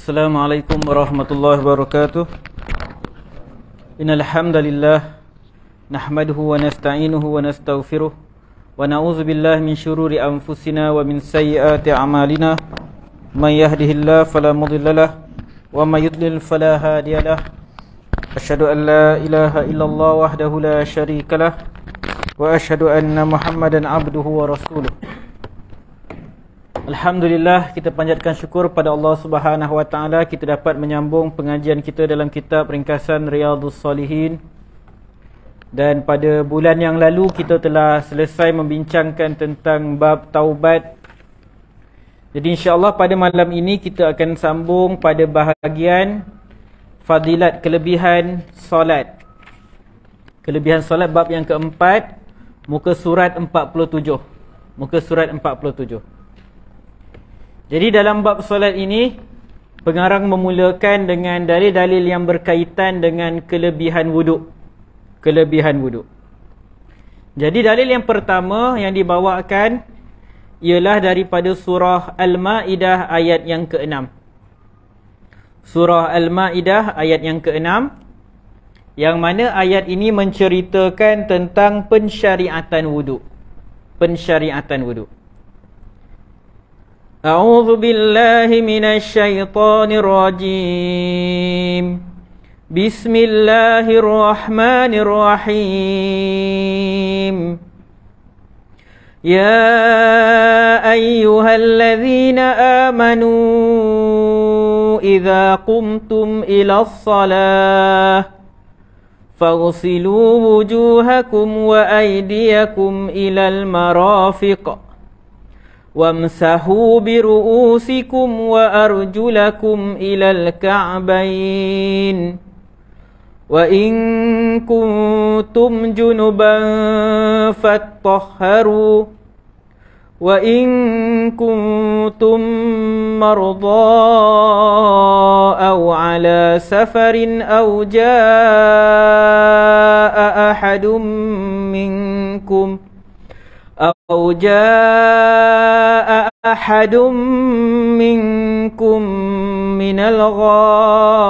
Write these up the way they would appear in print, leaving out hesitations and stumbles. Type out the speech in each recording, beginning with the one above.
Assalamualaikum warahmatullahi wabarakatuh. Innal hamdalillah nahmaduhu wa nasta'inuhu wa nastaghfiruh wa na'udzu billahi min syururi anfusina wa min sayyiati a'malina. May yahdihillahu fala mudhillalah wa may yudlil fala hadiyalah. Asyhadu an la ilaha illallah wahdahu la syarikalah wa asyhadu anna Muhammadan abduhu wa rasuluh. Alhamdulillah, kita panjatkan syukur pada Allah Subhanahu wa taala kita dapat menyambung pengajian kita dalam kitab ringkasan Riyadhus Shalihin. Dan pada bulan yang lalu kita telah selesai membincangkan tentang bab taubat. Jadi insya-Allah pada malam ini kita akan sambung pada bahagian fadilat kelebihan solat. Kelebihan solat bab yang keempat, muka surat 47. Muka surat 47. Jadi dalam bab solat ini, pengarang memulakan dengan dalil-dalil yang berkaitan dengan kelebihan wuduk. Kelebihan wuduk. Jadi dalil yang pertama yang dibawakan ialah daripada surah Al-Ma'idah ayat yang ke-6. Surah Al-Ma'idah ayat yang ke-6, yang mana ayat ini menceritakan tentang pensyariatan wuduk. Pensyariatan wuduk. A'udzu billahi minasy syaithanir rajim. Bismillahirrahmanirrahim. Ya ayyuhalladzina amanu idza qumtum ilas shalah faghsilu wujuhakum wa aydiyakum ilal marafiq wamsahu biru'usikum wa arjulakum ilal ka'bayn wa in kuntum junuban fattahharu wa in kuntum mardaa aw ala safarin aw jaa ahadum minkum أو جاء أحد منكم من الغائط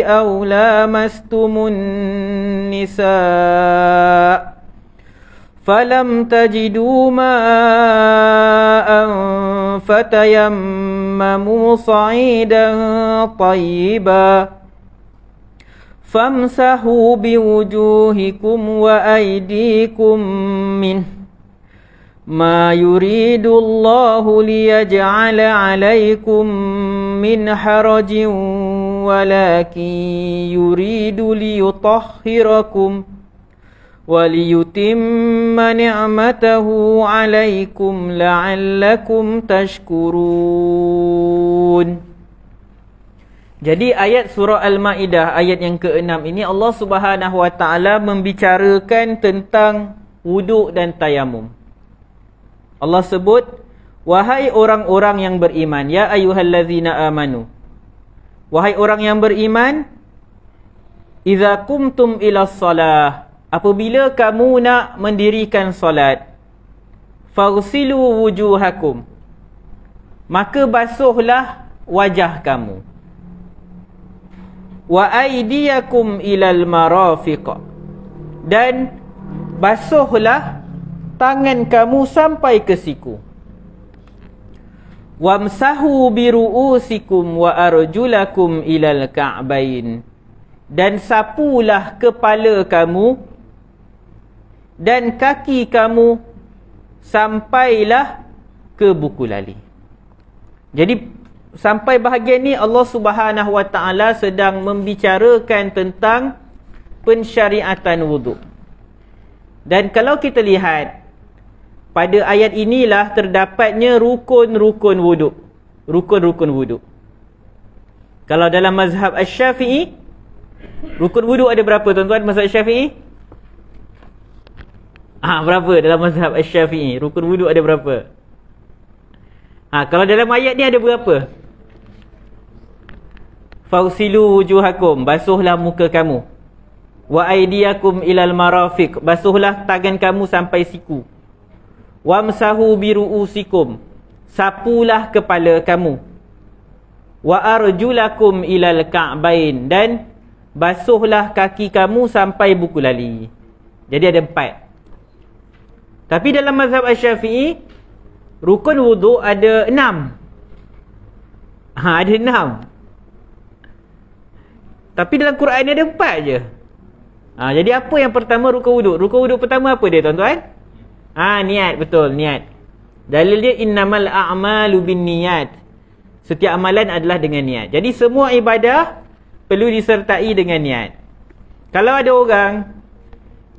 أو لامستم النساء فلم تجدوا ماء فتيمموا صعيدا طيبا فامسحوا بوجوهكم وأيديكم منه ما يريد الله ليجعل عليكم من حرج ولكن يريد ليطهركم وليتم نعمته عليكم لعلكم تشكرون. Jadi ayat surah Al-Ma'idah ayat yang ke-6 ini Allah Subhanahu wa taala membicarakan tentang wuduk dan tayamum. Allah sebut, wahai orang-orang yang beriman, ya ayyuhallazina amanu. Wahai orang yang beriman, idza qumtum ilas shalah, apabila kamu nak mendirikan solat, faghsilu wujuhakum, maka basuhlah wajah kamu. Wa aydiyakum ilal marafiq, dan basuhlah tangan kamu sampai ke siku. Wamsahu biru'usikum wa arjulakum ilal ka'bayn, dan sapulah kepala kamu dan kaki kamu sampailah ke buku lali. Jadi sampai bahagian ni Allah Subhanahu wa taala sedang membicarakan tentang pensyariatan wuduk. Dan kalau kita lihat pada ayat inilah terdapatnya rukun-rukun wuduk. Rukun-rukun wuduk. Kalau dalam mazhab Asy-Syafi'i, rukun wuduk ada berapa tuan-tuan mazhab Syafi'i? Berapa dalam mazhab Asy-Syafi'i? Rukun wuduk ada berapa? Kalau dalam ayat ni ada berapa? Fausilu wujuhakum, basuhlah muka kamu. Wa aydiyakum ilal marafiq, basuhlah tangan kamu sampai siku. Wamsahu biru'usikum, sapulah kepala kamu. wa arjulakum ilal ka'bain, dan basuhlah kaki kamu sampai buku lali. Jadi ada 4. Tapi dalam mazhab Asy-Syafi'i, rukun wuduk ada 6. Ada 6. Tapi dalam Quran ada 4 je. Jadi apa yang pertama rukun wuduk? Rukun wuduk pertama apa dia, tuan-tuan? Niat, betul, niat. Dalil dia innamal a'malu binniyat. Setiap amalan adalah dengan niat. Jadi semua ibadah perlu disertai dengan niat. Kalau ada orang,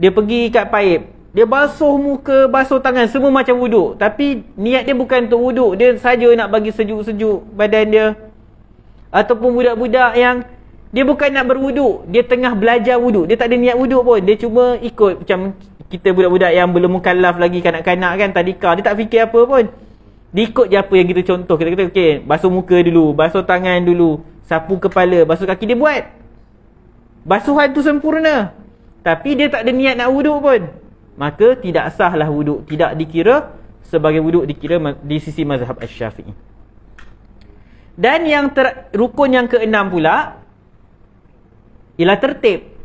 dia pergi kat paip, dia basuh muka, basuh tangan, semua macam wuduk, tapi niat dia bukan untuk wuduk, dia saja nak bagi sejuk-sejuk badan dia. Ataupun budak-budak yang dia bukan nak berwuduk, dia tengah belajar wuduk, dia tak ada niat wuduk pun, dia cuma ikut. Macam kita budak-budak yang belum mukallaf lagi, kanak-kanak kan, tadika, dia tak fikir apa pun, dia ikut je apa yang kita contoh. Kita kata okey, basuh muka dulu, basuh tangan dulu, sapu kepala, basuh kaki, dia buat. Basuhan tu sempurna, tapi dia tak ada niat nak wuduk pun, maka tidak sahlah wuduk, tidak dikira sebagai wuduk, dikira di sisi mazhab Asy-Syafi'i. Dan yang rukun yang ke-6 pula ialah tertib.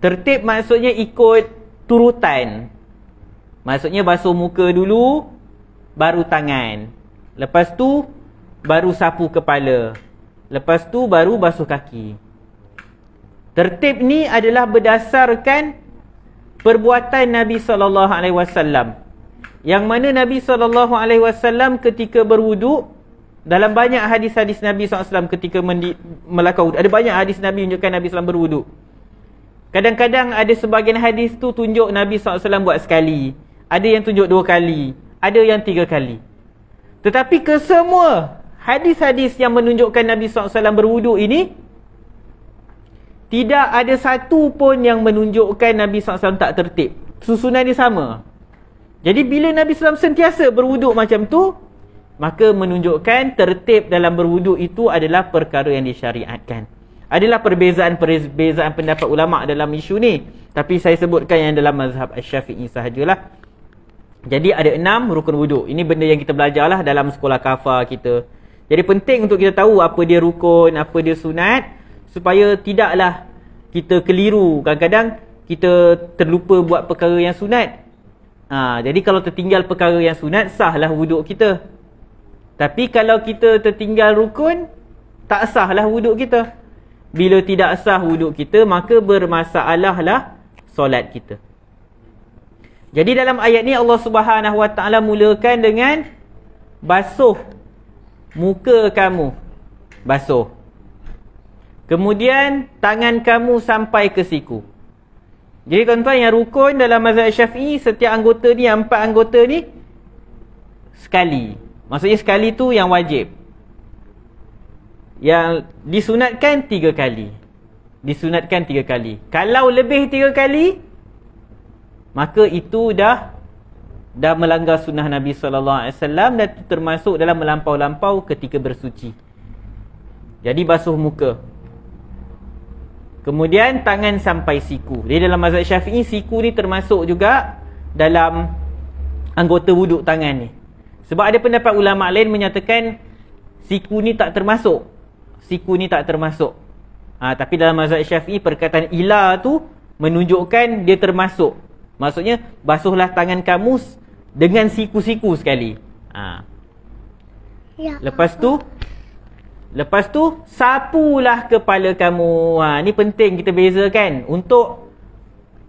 Tertib maksudnya ikut turutan. Maksudnya basuh muka dulu, baru tangan, lepas tu baru sapu kepala, lepas tu baru basuh kaki. Tertib ni adalah berdasarkan perbuatan Nabi SAW, yang mana Nabi SAW ketika berwuduk, dalam banyak hadis-hadis Nabi SAW ketika melakukan wuduk, ada banyak hadis Nabi menunjukkan Nabi SAW berwuduk. Kadang-kadang ada sebahagian hadis tu tunjuk Nabi SAW buat sekali, ada yang tunjuk 2 kali, ada yang 3 kali. Tetapi kesemua hadis-hadis yang menunjukkan Nabi SAW berwuduk ini, tidak ada satu pun yang menunjukkan Nabi SAW tak tertib. Susunan dia sama. Jadi bila Nabi SAW sentiasa berwuduk macam tu, maka menunjukkan tertib dalam berwuduk itu adalah perkara yang disyariatkan. Adalah perbezaan pendapat ulama' dalam isu ni, tapi saya sebutkan yang dalam mazhab Asy-Syafi'i sahajalah. Jadi ada 6 rukun wuduk. Ini benda yang kita belajarlah dalam sekolah kafar kita. Jadi penting untuk kita tahu apa dia rukun, apa dia sunat, supaya tidaklah kita keliru. Kadang-kadang kita terlupa buat perkara yang sunat. Jadi kalau tertinggal perkara yang sunat, sahlah wuduk kita. Tapi kalau kita tertinggal rukun, tak sahlah wuduk kita. Bila tidak sah wuduk kita, maka bermasalahlah solat kita. Jadi dalam ayat ni Allah Subhanahu Wa Taala mulakan dengan basuh muka kamu, basuh. Kemudian tangan kamu sampai ke siku. Jadi tuan-tuan, yang rukun dalam mazhab Syafi'i, setiap anggota ni, 4 anggota ni sekali. Maksudnya sekali tu yang wajib. Yang disunatkan 3 kali. Disunatkan 3 kali. Kalau lebih 3 kali, maka itu dah melanggar sunnah Nabi SAW, dan termasuk dalam melampau-lampau ketika bersuci. Jadi basuh muka. Kemudian tangan sampai siku. Jadi dalam mazhab Syafi'i, siku ni termasuk juga dalam anggota wuduk tangan ni. Sebab ada pendapat ulama' lain menyatakan siku ni tak termasuk. Siku ni tak termasuk. Tapi dalam mazhab Syafi'i, perkataan ila tu menunjukkan dia termasuk. Maksudnya basuhlah tangan kamu dengan siku-siku sekali. Lepas tu sapulah kepala kamu. Ni penting kita bezakan. Untuk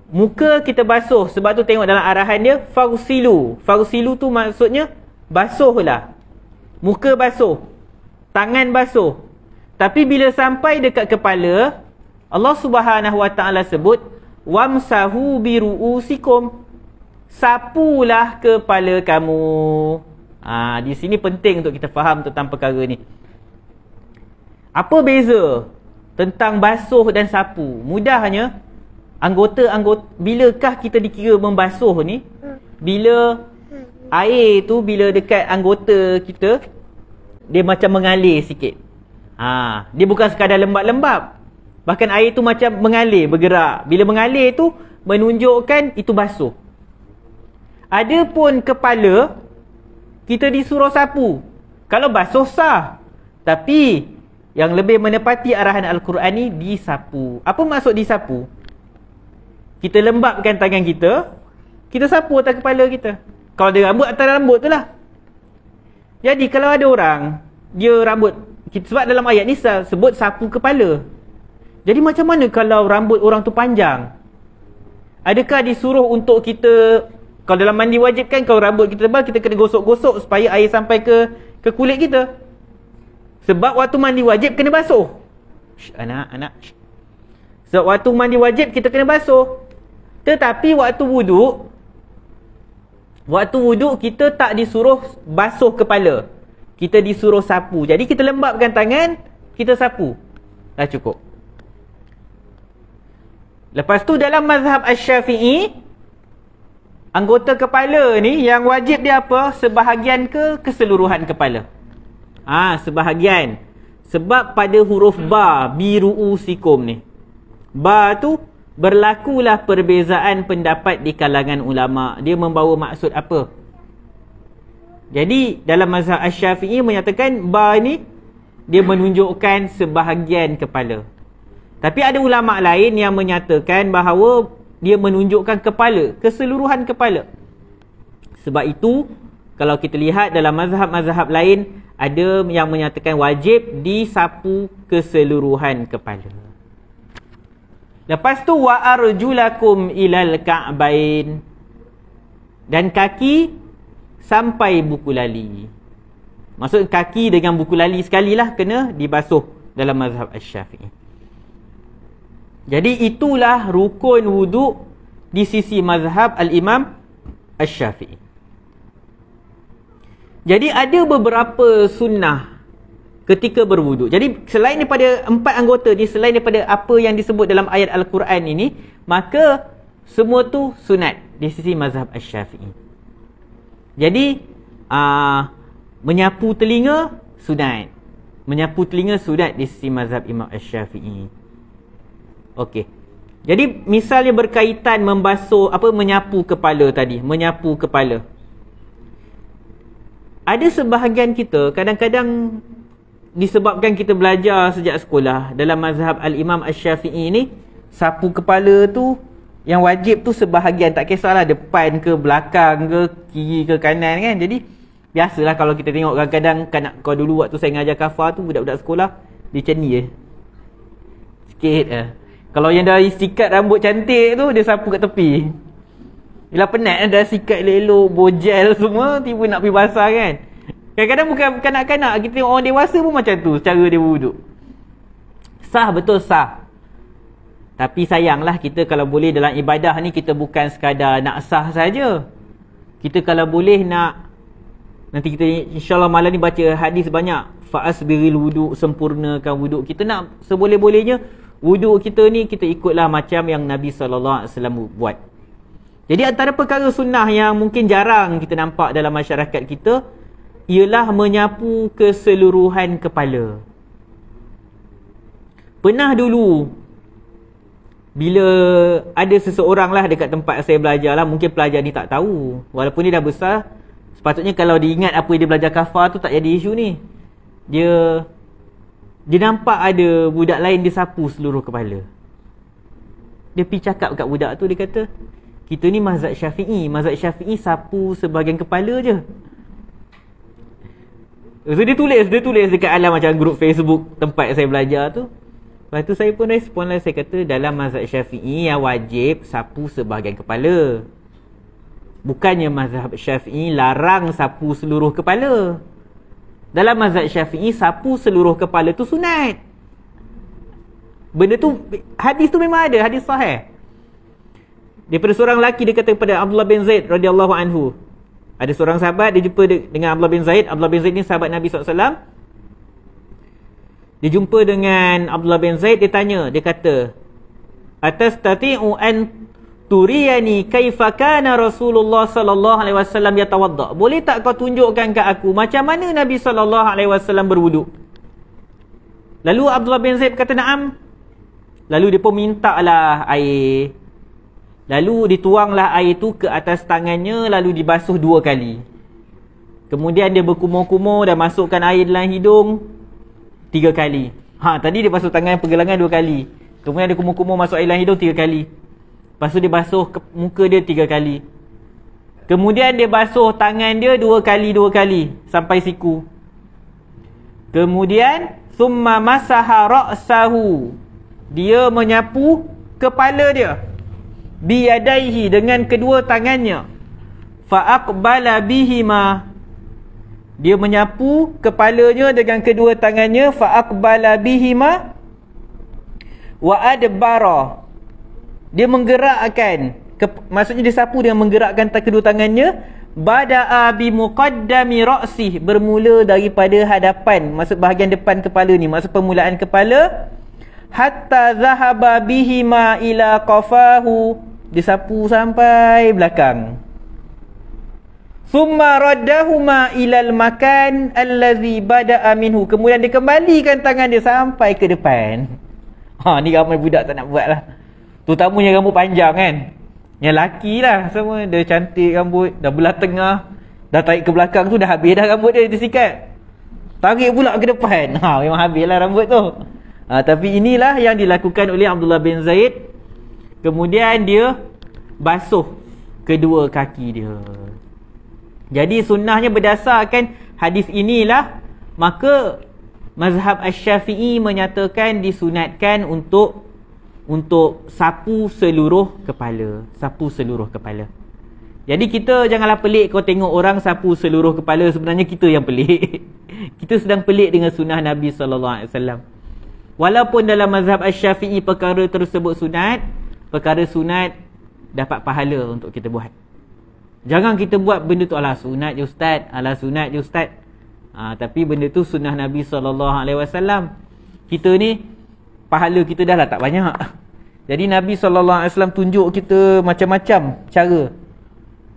muka kita basuh, sebab tu tengok dalam arahan dia fagsilu. Fagsilu tu maksudnya basuhlah. Muka basuh, tangan basuh. Tapi bila sampai dekat kepala, Allah Subhanahu Wa Taala sebut wamsahu biruusikum. Sapulah kepala kamu. Di sini penting untuk kita faham tentang perkara ni. Apa beza tentang basuh dan sapu? Mudahnya, bilakah kita dikira membasuh ni? Bila air tu, bila dekat anggota kita, dia macam mengalir sikit. Dia bukan sekadar lembab-lembab. Bahkan air tu macam mengalir, bergerak. Bila mengalir tu, menunjukkan itu basuh. Adapun kepala, kita disuruh sapu. Kalau basuh sah. Tapi yang lebih menepati arahan Al-Quran ni disapu. Apa maksud disapu? Kita lembapkan tangan kita, kita sapu atas kepala kita. Kalau ada rambut, atas rambut tu lah. Jadi kalau ada orang, dia rambut, sebab dalam ayat ni sebut sapu kepala. Jadi macam mana kalau rambut orang tu panjang? Adakah disuruh untuk kita, kalau dalam mandi wajib kan, kalau rambut kita tebal, kita kena gosok-gosok supaya air sampai ke kulit kita. Sebab waktu mandi wajib kena basuh. Anak. Sebab waktu mandi wajib kita kena basuh. Tetapi waktu wuduk kita tak disuruh basuh kepala. Kita disuruh sapu. Jadi kita lembapkan tangan, kita sapu. Dah cukup. Lepas tu dalam mazhab Asy-Syafi'i, anggota kepala ni yang wajib dia apa? Sebahagian ke keseluruhan kepala? Sebahagian. Sebab pada huruf ba, biru'usikum ni, ba tu berlakulah perbezaan pendapat di kalangan ulama. Dia membawa maksud apa? Jadi dalam mazhab Asy-Syafi'i menyatakan ba ni dia menunjukkan sebahagian kepala. Tapi ada ulama lain yang menyatakan bahawa dia menunjukkan kepala, keseluruhan kepala. Sebab itu kalau kita lihat dalam mazhab-mazhab lain, ada yang menyatakan wajib disapu keseluruhan kepala. Lepas tu wa arjulakum ilal ka'bain, dan kaki sampai buku lali. Maksud kaki dengan buku lali sekalilah kena dibasuh dalam mazhab Asy-Syafi'i. Jadi itulah rukun wuduk di sisi mazhab Al-Imam Asy-Syafi'i. Jadi ada beberapa sunnah ketika berwuduk. Jadi selain daripada 4 anggota ni, selain daripada apa yang disebut dalam ayat Al-Quran ini, maka semua tu sunat di sisi mazhab Asy-Syafi'i. Jadi menyapu telinga sunat. Menyapu telinga sunat di sisi mazhab Imam Asy-Syafi'i. Okey. Jadi misalnya berkaitan menyapu kepala tadi, menyapu kepala. Ada sebahagian kita kadang-kadang disebabkan kita belajar sejak sekolah dalam mazhab Al-Imam Asy-Syafi'i ni, sapu kepala tu yang wajib tu sebahagian, tak kisahlah depan ke belakang ke kiri ke kanan kan. Jadi biasalah kalau kita tengok kadang-kadang kalau dulu waktu saya ngajar kafar tu, budak-budak sekolah dia macam ni sikit Kalau yang dah sikat rambut cantik tu, dia sapu kat tepi. Yelah penat dah sikat elok-elok, bojel semua, tiba nak pergi basah kan. Kadang-kadang bukan kanak-kanak, kita tengok orang dewasa pun macam tu cara dia berwuduk. Sah, betul sah. Tapi sayanglah kita kalau boleh dalam ibadah ni, kita bukan sekadar nak sah saja. Kita kalau boleh nak, nanti kita insyaAllah malam ni baca hadis banyak, fa'asbiril wuduk, sempurnakan wuduk. Kita nak seboleh-bolehnya wuduk kita ni kita ikutlah macam yang Nabi SAW buat. Jadi antara perkara sunnah yang mungkin jarang kita nampak dalam masyarakat kita ialah menyapu keseluruhan kepala. Pernah dulu bila ada seseorang lah dekat tempat saya belajar lah, mungkin pelajar ni tak tahu, walaupun dia dah besar, sepatutnya kalau diingat apa yang dia belajar kafar tu tak jadi isu ni. Dia nampak ada budak lain dia sapu seluruh kepala. Dia pergi cakap kat budak tu, dia kata, kita ni mazhab Syafi'i, mazhab Syafi'i sapu sebahagian kepala je. So dia tulis dekat alam macam grup Facebook tempat saya belajar tu. Lepas tu saya pun respon lah, saya kata dalam mazhab Syafi'i yang wajib sapu sebahagian kepala. Bukannya mazhab Syafi'i larang sapu seluruh kepala. Dalam mazhab Syafi'i sapu seluruh kepala tu sunat. Benda tu, hadis tu memang ada, hadis sahih. Daripada seorang lelaki, dia kata kepada Abdullah bin Zaid radhiyallahu anhu. Ada seorang sahabat, dia jumpa dengan Abdullah bin Zaid. Abdullah bin Zaid ni sahabat Nabi SAW. Dia jumpa dengan Abdullah bin Zaid, dia tanya, dia kata, atastati'u an turiyani kaifa kana Rasulullah sallallahu alaihi wasallam yatawadda? Boleh tak kau tunjukkan kat aku macam mana Nabi sallallahu alaihi wasallam berwuduk? Lalu Abdullah bin Zaid kata na'am. Lalu dia pun mintalah air. Lalu dituanglah air tu ke atas tangannya, lalu dibasuh 2 kali. Kemudian dia berkumur-kumur dan masukkan air dalam hidung 3 kali. Tadi dia basuh tangan pergelangan 2 kali. Kemudian dia kumur-kumur masuk air dalam hidung 3 kali. Lepas tu dia basuh muka dia 3 kali. Kemudian dia basuh tangan dia 2 kali sampai siku. Kemudian summa masaha ra'sahu. Dia menyapu kepala dia. Biyadaihi, dengan kedua tangannya. Fa aqbala bihima. Dia menyapu kepalanya dengan kedua tangannya. Fa aqbala bihima wa adbara. Dia menggerakkan, maksudnya dia sapu dengan menggerakkan kedua tangannya. Bada'a bi muqaddami ra'sih, bermula daripada hadapan, maksud bahagian depan kepala ni, maksud permulaan kepala. Hatta zahaba bihima ila qafahu, disapu sampai belakang. Summa raddahuma ilal makan allazi bada'a minhu, kemudian dia kembalikan tangan dia sampai ke depan. Ni ramai budak tak nak buat lah, terutamanya rambut panjang kan. Yang laki lah semua, dia cantik rambut, dah belah tengah, dah tarik ke belakang tu, dah habis dah rambut dia sikat. Tarik pula ke depan, memang habis lah rambut tu. Tapi inilah yang dilakukan oleh Abdullah bin Zaid. Kemudian dia basuh kedua kaki dia. Jadi sunnahnya berdasarkan hadis inilah, maka mazhab Asy-Syafi'i menyatakan disunatkan untuk sapu seluruh kepala. Sapu seluruh kepala. Jadi kita janganlah pelik kau tengok orang sapu seluruh kepala. Sebenarnya kita yang pelik. Kita sedang pelik dengan sunnah Nabi SAW. Walaupun dalam mazhab Asy-Syafi'i perkara tersebut sunat, perkara sunat dapat pahala untuk kita buat. Jangan kita buat benda tu, alah sunat je ustaz, alah sunat je ustaz. Tapi benda tu sunnah Nabi SAW. Kita ni pahala kita dah lah tak banyak. Jadi Nabi SAW tunjuk kita macam-macam cara.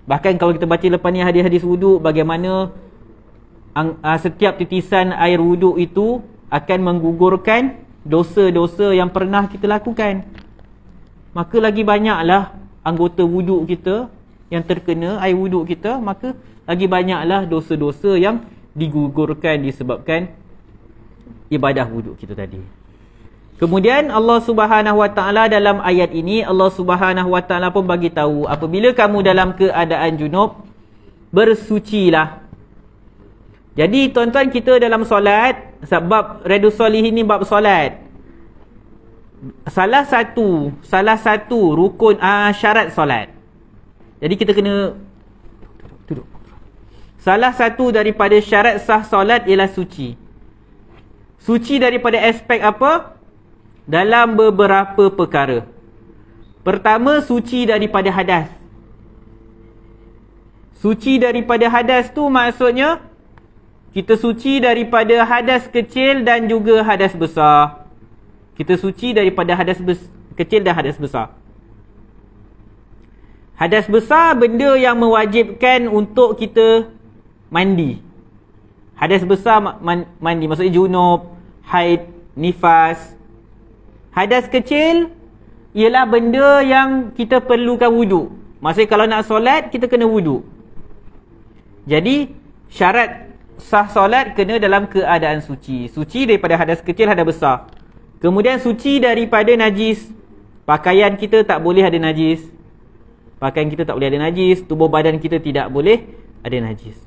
Bahkan kalau kita baca lepas ni hadis-hadis wuduk, bagaimana setiap titisan air wuduk itu akan menggugurkan dosa-dosa yang pernah kita lakukan. Maka lagi banyaklah anggota wuduk kita yang terkena air wuduk kita, maka lagi banyaklah dosa-dosa yang digugurkan disebabkan ibadah wuduk kita tadi. Kemudian Allah Subhanahu Wa Taala dalam ayat ini, Allah Subhanahu Wa Taala pun bagi tahu, apabila kamu dalam keadaan junub, bersucilah. Jadi tuan-tuan, kita dalam solat, sebab Riyadhus Shalihin ni bab solat, salah satu rukun syarat solat. Jadi kita kena duduk. Salah satu daripada syarat sah solat ialah suci. Suci daripada aspek apa? Dalam beberapa perkara. Pertama, suci daripada hadas. Suci daripada hadas tu maksudnya kita suci daripada hadas kecil dan juga hadas besar. Kita suci daripada hadas kecil dan hadas besar. Hadas besar, benda yang mewajibkan untuk kita mandi. Hadas besar mandi, maksudnya junub, haid, nifas. Hadas kecil ialah benda yang kita perlukan wuduk. Maksudnya kalau nak solat, kita kena wuduk. Jadi syarat sah solat kena dalam keadaan suci. Suci daripada hadas kecil, hadas besar. Kemudian suci daripada najis. Pakaian kita tak boleh ada najis. Pakaian kita tak boleh ada najis. Tubuh badan kita tidak boleh ada najis.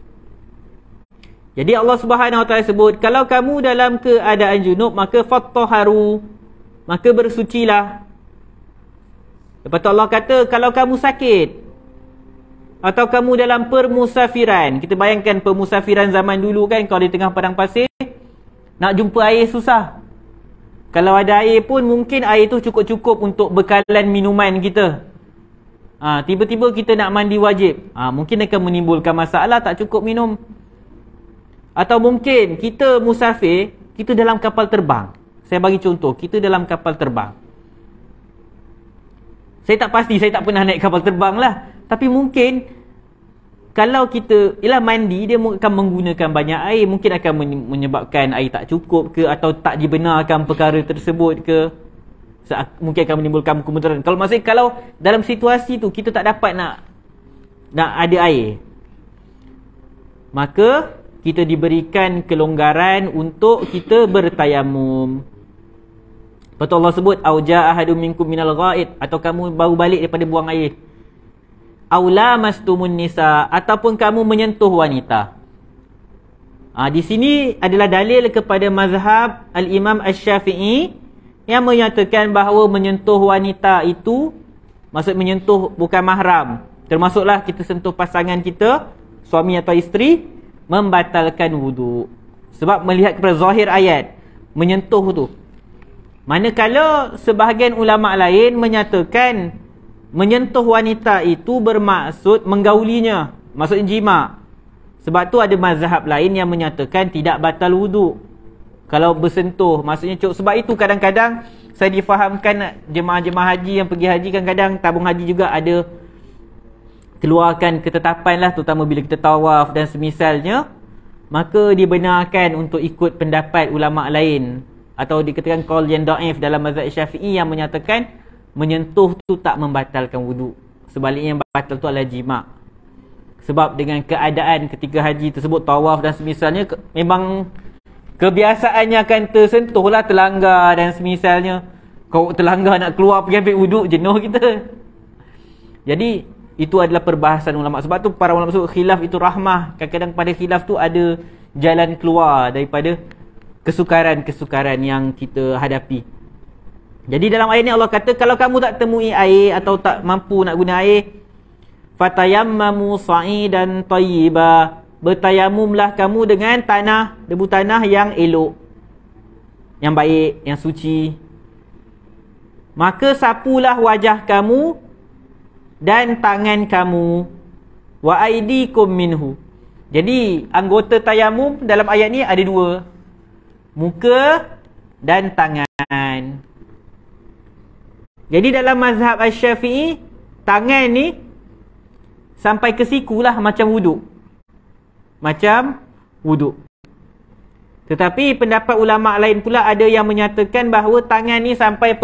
Jadi Allah Subhanahu Wa Taala sebut, kalau kamu dalam keadaan junub, maka fattaharu, maka bersucilah. Lepas tu Allah kata, kalau kamu sakit atau kamu dalam permusafiran. Kita bayangkan permusafiran zaman dulu kan, kalau di tengah padang pasir, nak jumpa air susah. Kalau ada air pun mungkin air tu cukup-cukup untuk bekalan minuman kita. Tiba-tiba kita nak mandi wajib, mungkin akan menimbulkan masalah, tak cukup minum. Atau mungkin kita musafir, kita dalam kapal terbang. Saya bagi contoh, kita dalam kapal terbang. Saya tak pasti, saya tak pernah naik kapal terbang lah. Tapi mungkin kalau kita mandi, dia akan menggunakan banyak air. Mungkin akan menyebabkan air tak cukup ke, atau tak dibenarkan perkara tersebut ke. Mungkin akan menimbulkan kemudaran. Kalau dalam situasi tu kita tak dapat nak ada air, maka kita diberikan kelonggaran untuk kita bertayamum. Lepas tu Allah sebut au jaa ahadum minkum minal ghaid, atau kamu baru balik daripada buang air. Aula mastumun nisa, ataupun kamu menyentuh wanita. Di sini adalah dalil kepada mazhab Al-Imam Asy-Syafi'i yang menyatakan bahawa menyentuh wanita itu, maksud menyentuh bukan mahram, termasuklah kita sentuh pasangan kita, suami atau isteri, membatalkan wudu. Sebab melihat kepada zahir ayat, menyentuh tu. Manakala sebahagian ulama' lain menyatakan menyentuh wanita itu bermaksud menggaulinya, maksudnya jima'. Sebab tu ada mazhab lain yang menyatakan tidak batal wudu kalau bersentuh, maksudnya sebab itu kadang-kadang saya difahamkan jemaah-jemaah haji yang pergi haji, kadang-kadang tabung haji juga ada keluarkan ketetapan lah, terutama bila kita tawaf dan semisalnya, maka dibenarkan untuk ikut pendapat ulama' lain, atau dikatakan qaul yang dhaif dalam mazhab Syafi'i yang menyatakan menyentuh tu tak membatalkan wudu. Sebaliknya yang batal tu adalah jima'. Sebab dengan keadaan ketika haji tersebut, tawaf dan semisalnya, memang kebiasaannya akan tersentuh lah, terlanggar dan semisalnya. Kau terlanggar nak keluar pergi ambil wuduk, jenuh kita. Jadi itu adalah perbahasan ulama'. Sebab tu para ulama' sebut khilaf itu rahmah. Kadang-kadang pada khilaf tu ada jalan keluar daripada kesukaran-kesukaran yang kita hadapi. Jadi dalam ayat ni Allah kata, kalau kamu tak temui air atau tak mampu nak guna air, fatayammamu sa'idan tayyiba, bertayamumlah kamu dengan tanah, debu tanah yang elok, yang baik, yang suci. Maka sapulah wajah kamu dan tangan kamu, wa aidikum minhu. Jadi anggota tayamum dalam ayat ni ada dua, muka dan tangan. Jadi dalam mazhab Asy-Syafi'i, tangan ni sampai ke siku lah macam wuduk. Macam wuduk. Tetapi pendapat ulama' lain pula ada yang menyatakan bahawa tangan ni sampai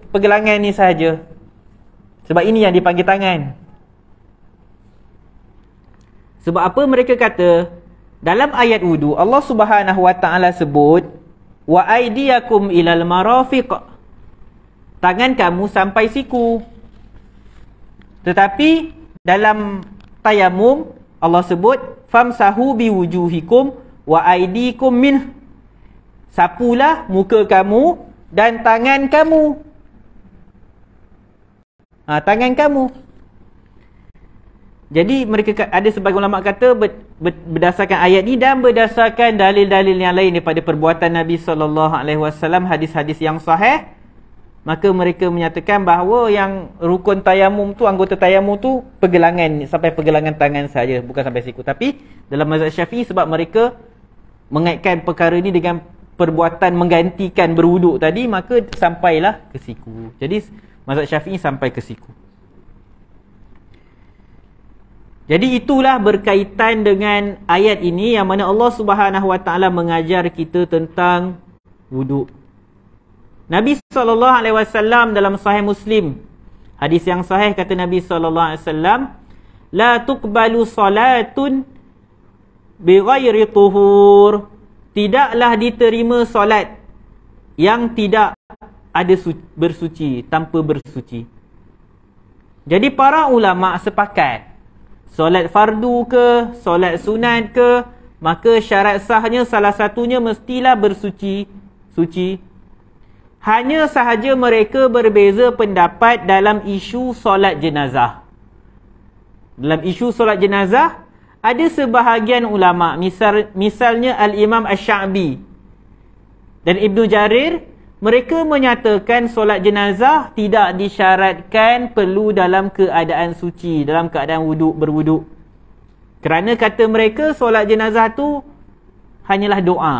pergelangan ni sahaja. Sebab ini yang dipanggil tangan. Sebab apa mereka kata? Dalam ayat wudu, Allah Subhanahu Wa Ta'ala sebut, wa aidiyakum ilal marafiq, tangan kamu sampai siku. Tetapi dalam tayamum Allah sebut famsahu biwujuhikum wa aidikum min, sapulah muka kamu dan tangan kamu. Tangan kamu. Jadi mereka ada sebagian ulama kata berdasarkan ayat ni dan berdasarkan dalil-dalil yang lain daripada perbuatan Nabi SAW, hadis-hadis yang sahih, maka mereka menyatakan bahawa yang rukun tayamum tu, anggota tayamum tu pergelangan, sampai pergelangan tangan saja, bukan sampai siku. Tapi dalam mazhab Syafi'i, sebab mereka mengaitkan perkara ni dengan perbuatan menggantikan berwuduk tadi, maka sampailah ke siku. Jadi mazhab Syafi'i sampai ke siku. Jadi itulah berkaitan dengan ayat ini yang mana Allah Subhanahu Wa Ta'ala mengajar kita tentang wuduk. Nabi SAW dalam Sahih Muslim, hadis yang sahih, kata Nabi SAW, la tuqbalu salatun bighairi tuhur, tidaklah diterima solat yang tidak ada bersuci, tanpa bersuci. Jadi para ulama sepakat, solat fardu ke, solat sunat ke, maka syarat sahnya salah satunya mestilah bersuci, suci. Hanya sahaja mereka berbeza pendapat dalam isu solat jenazah. Dalam isu solat jenazah, ada sebahagian ulama, misalnya Al-Imam Asy-Sya'bi dan Ibnu Jarir, mereka menyatakan solat jenazah tidak disyaratkan perlu dalam keadaan suci, dalam keadaan berwuduk. Kerana kata mereka solat jenazah tu hanyalah doa.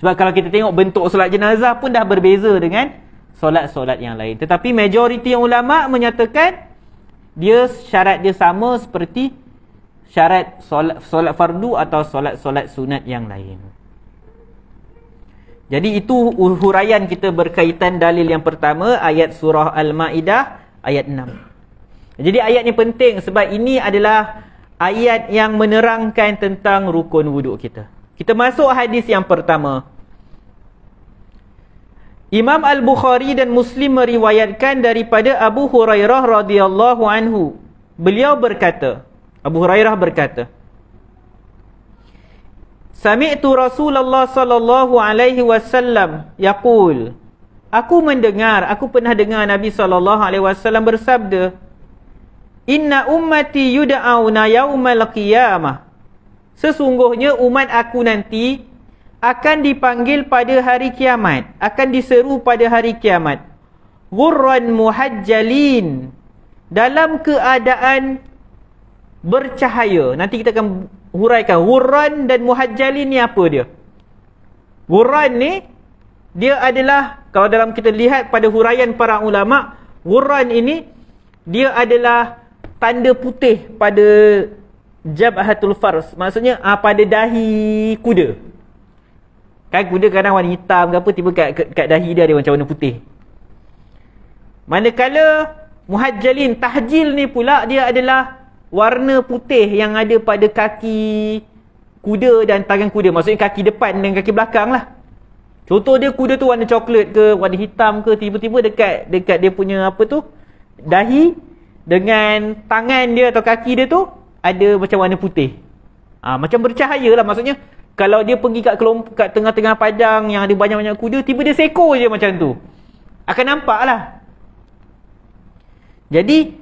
Sebab kalau kita tengok bentuk solat jenazah pun dah berbeza dengan solat-solat yang lain. Tetapi majoriti ulama menyatakan syarat dia sama seperti syarat solat fardu atau solat-solat sunat yang lain. Jadi itu huraian kita berkaitan dalil yang pertama, ayat surah Al-Ma'idah ayat 6. Jadi ayat ni penting sebab ini adalah ayat yang menerangkan tentang rukun wuduk kita. Kita masuk hadis yang pertama. Imam Al-Bukhari dan Muslim meriwayatkan daripada Abu Hurairah radhiyallahu anhu. Beliau berkata, Abu Hurairah berkata, Sami'tu Rasulullah sallallahu alaihi wasallam yaqul. Aku pernah dengar Nabi sallallahu alaihi wasallam bersabda, Inna ummati yud'auna yaumal qiyamah. Sesungguhnya umat aku nanti akan dipanggil pada hari kiamat, akan diseru pada hari kiamat. Ghurran muhajjalin, dalam keadaan bercahaya. Nanti kita akan huraikan ghurran dan muhajjalin ni apa dia. Ghurran ni dia adalah, kalau dalam kita lihat pada huraian para ulama, ghurran ini dia adalah tanda putih pada jabhatul fars, maksudnya pada dahi kuda. Kan kuda kadang warna hitam ke apa, tiba kat dahi dia ada macam warna putih. Manakala muhajjalin, tahjil ni pula dia adalah warna putih yang ada pada kaki kuda dan tangan kuda. Maksudnya kaki depan dan kaki belakang lah. Contoh dia, kuda tu warna coklat ke, warna hitam ke, tiba-tiba dekat dia punya apa tu, dahi dengan tangan dia atau kaki dia tu ada macam warna putih. Macam bercahaya lah. Maksudnya kalau dia pergi kat tengah-tengah padang yang ada banyak-banyak kuda, tiba dia seekor je macam tu, akan nampak lah. Jadi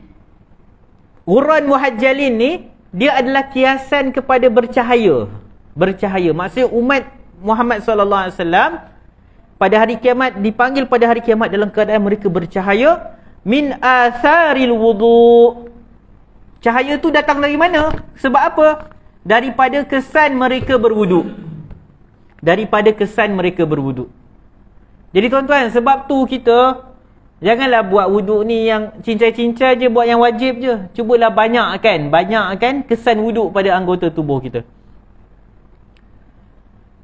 ghurran muhajjalin ni dia adalah kiasan kepada bercahaya. Bercahaya maksudnya umat Muhammad sallallahu alaihi wasallam pada hari kiamat, dipanggil pada hari kiamat dalam keadaan mereka bercahaya. Min atharil wudu. Cahaya tu datang dari mana? Sebab apa? Daripada kesan mereka berwuduk. Daripada kesan mereka berwuduk. Jadi tuan-tuan, sebab tu kita janganlah buat wuduk ni yang cincai-cincai je, buat yang wajib je. Cubalah banyakkan kesan wuduk pada anggota tubuh kita.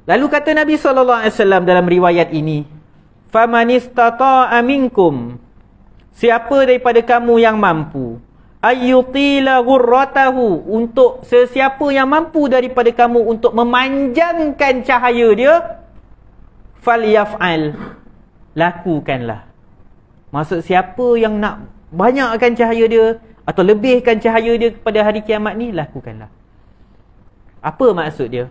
Lalu kata Nabi SAW dalam riwayat ini, "Faman istata'a minkum", siapa daripada kamu yang mampu, ayyutila ghurratahu, untuk sesiapa yang mampu daripada kamu untuk memanjangkan cahaya dia, falyaf'al, lakukanlah. Maksud siapa yang nak banyakkan cahaya dia atau lebihkan cahaya dia pada hari kiamat ni, lakukanlah. Apa maksud dia?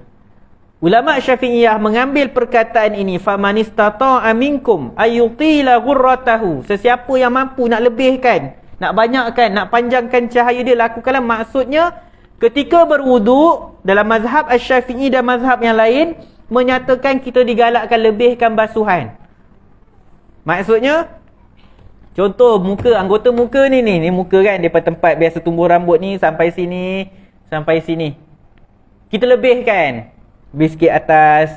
Ulama Syafi'iyah mengambil perkataan ini, faman istata'a minkum ayyutila ghurratahu, sesiapa yang mampu nak lebihkan, nak banyakkan, nak panjangkan cahaya dia, lakukanlah. Maksudnya ketika berwuduk, dalam mazhab Asy-Syafi'i dan mazhab yang lain menyatakan kita digalakkan lebihkan basuhan. Maksudnya contoh muka, anggota muka ni muka kan, daripada tempat biasa tumbuh rambut ni sampai sini, sampai sini, kita lebihkan sikit atas,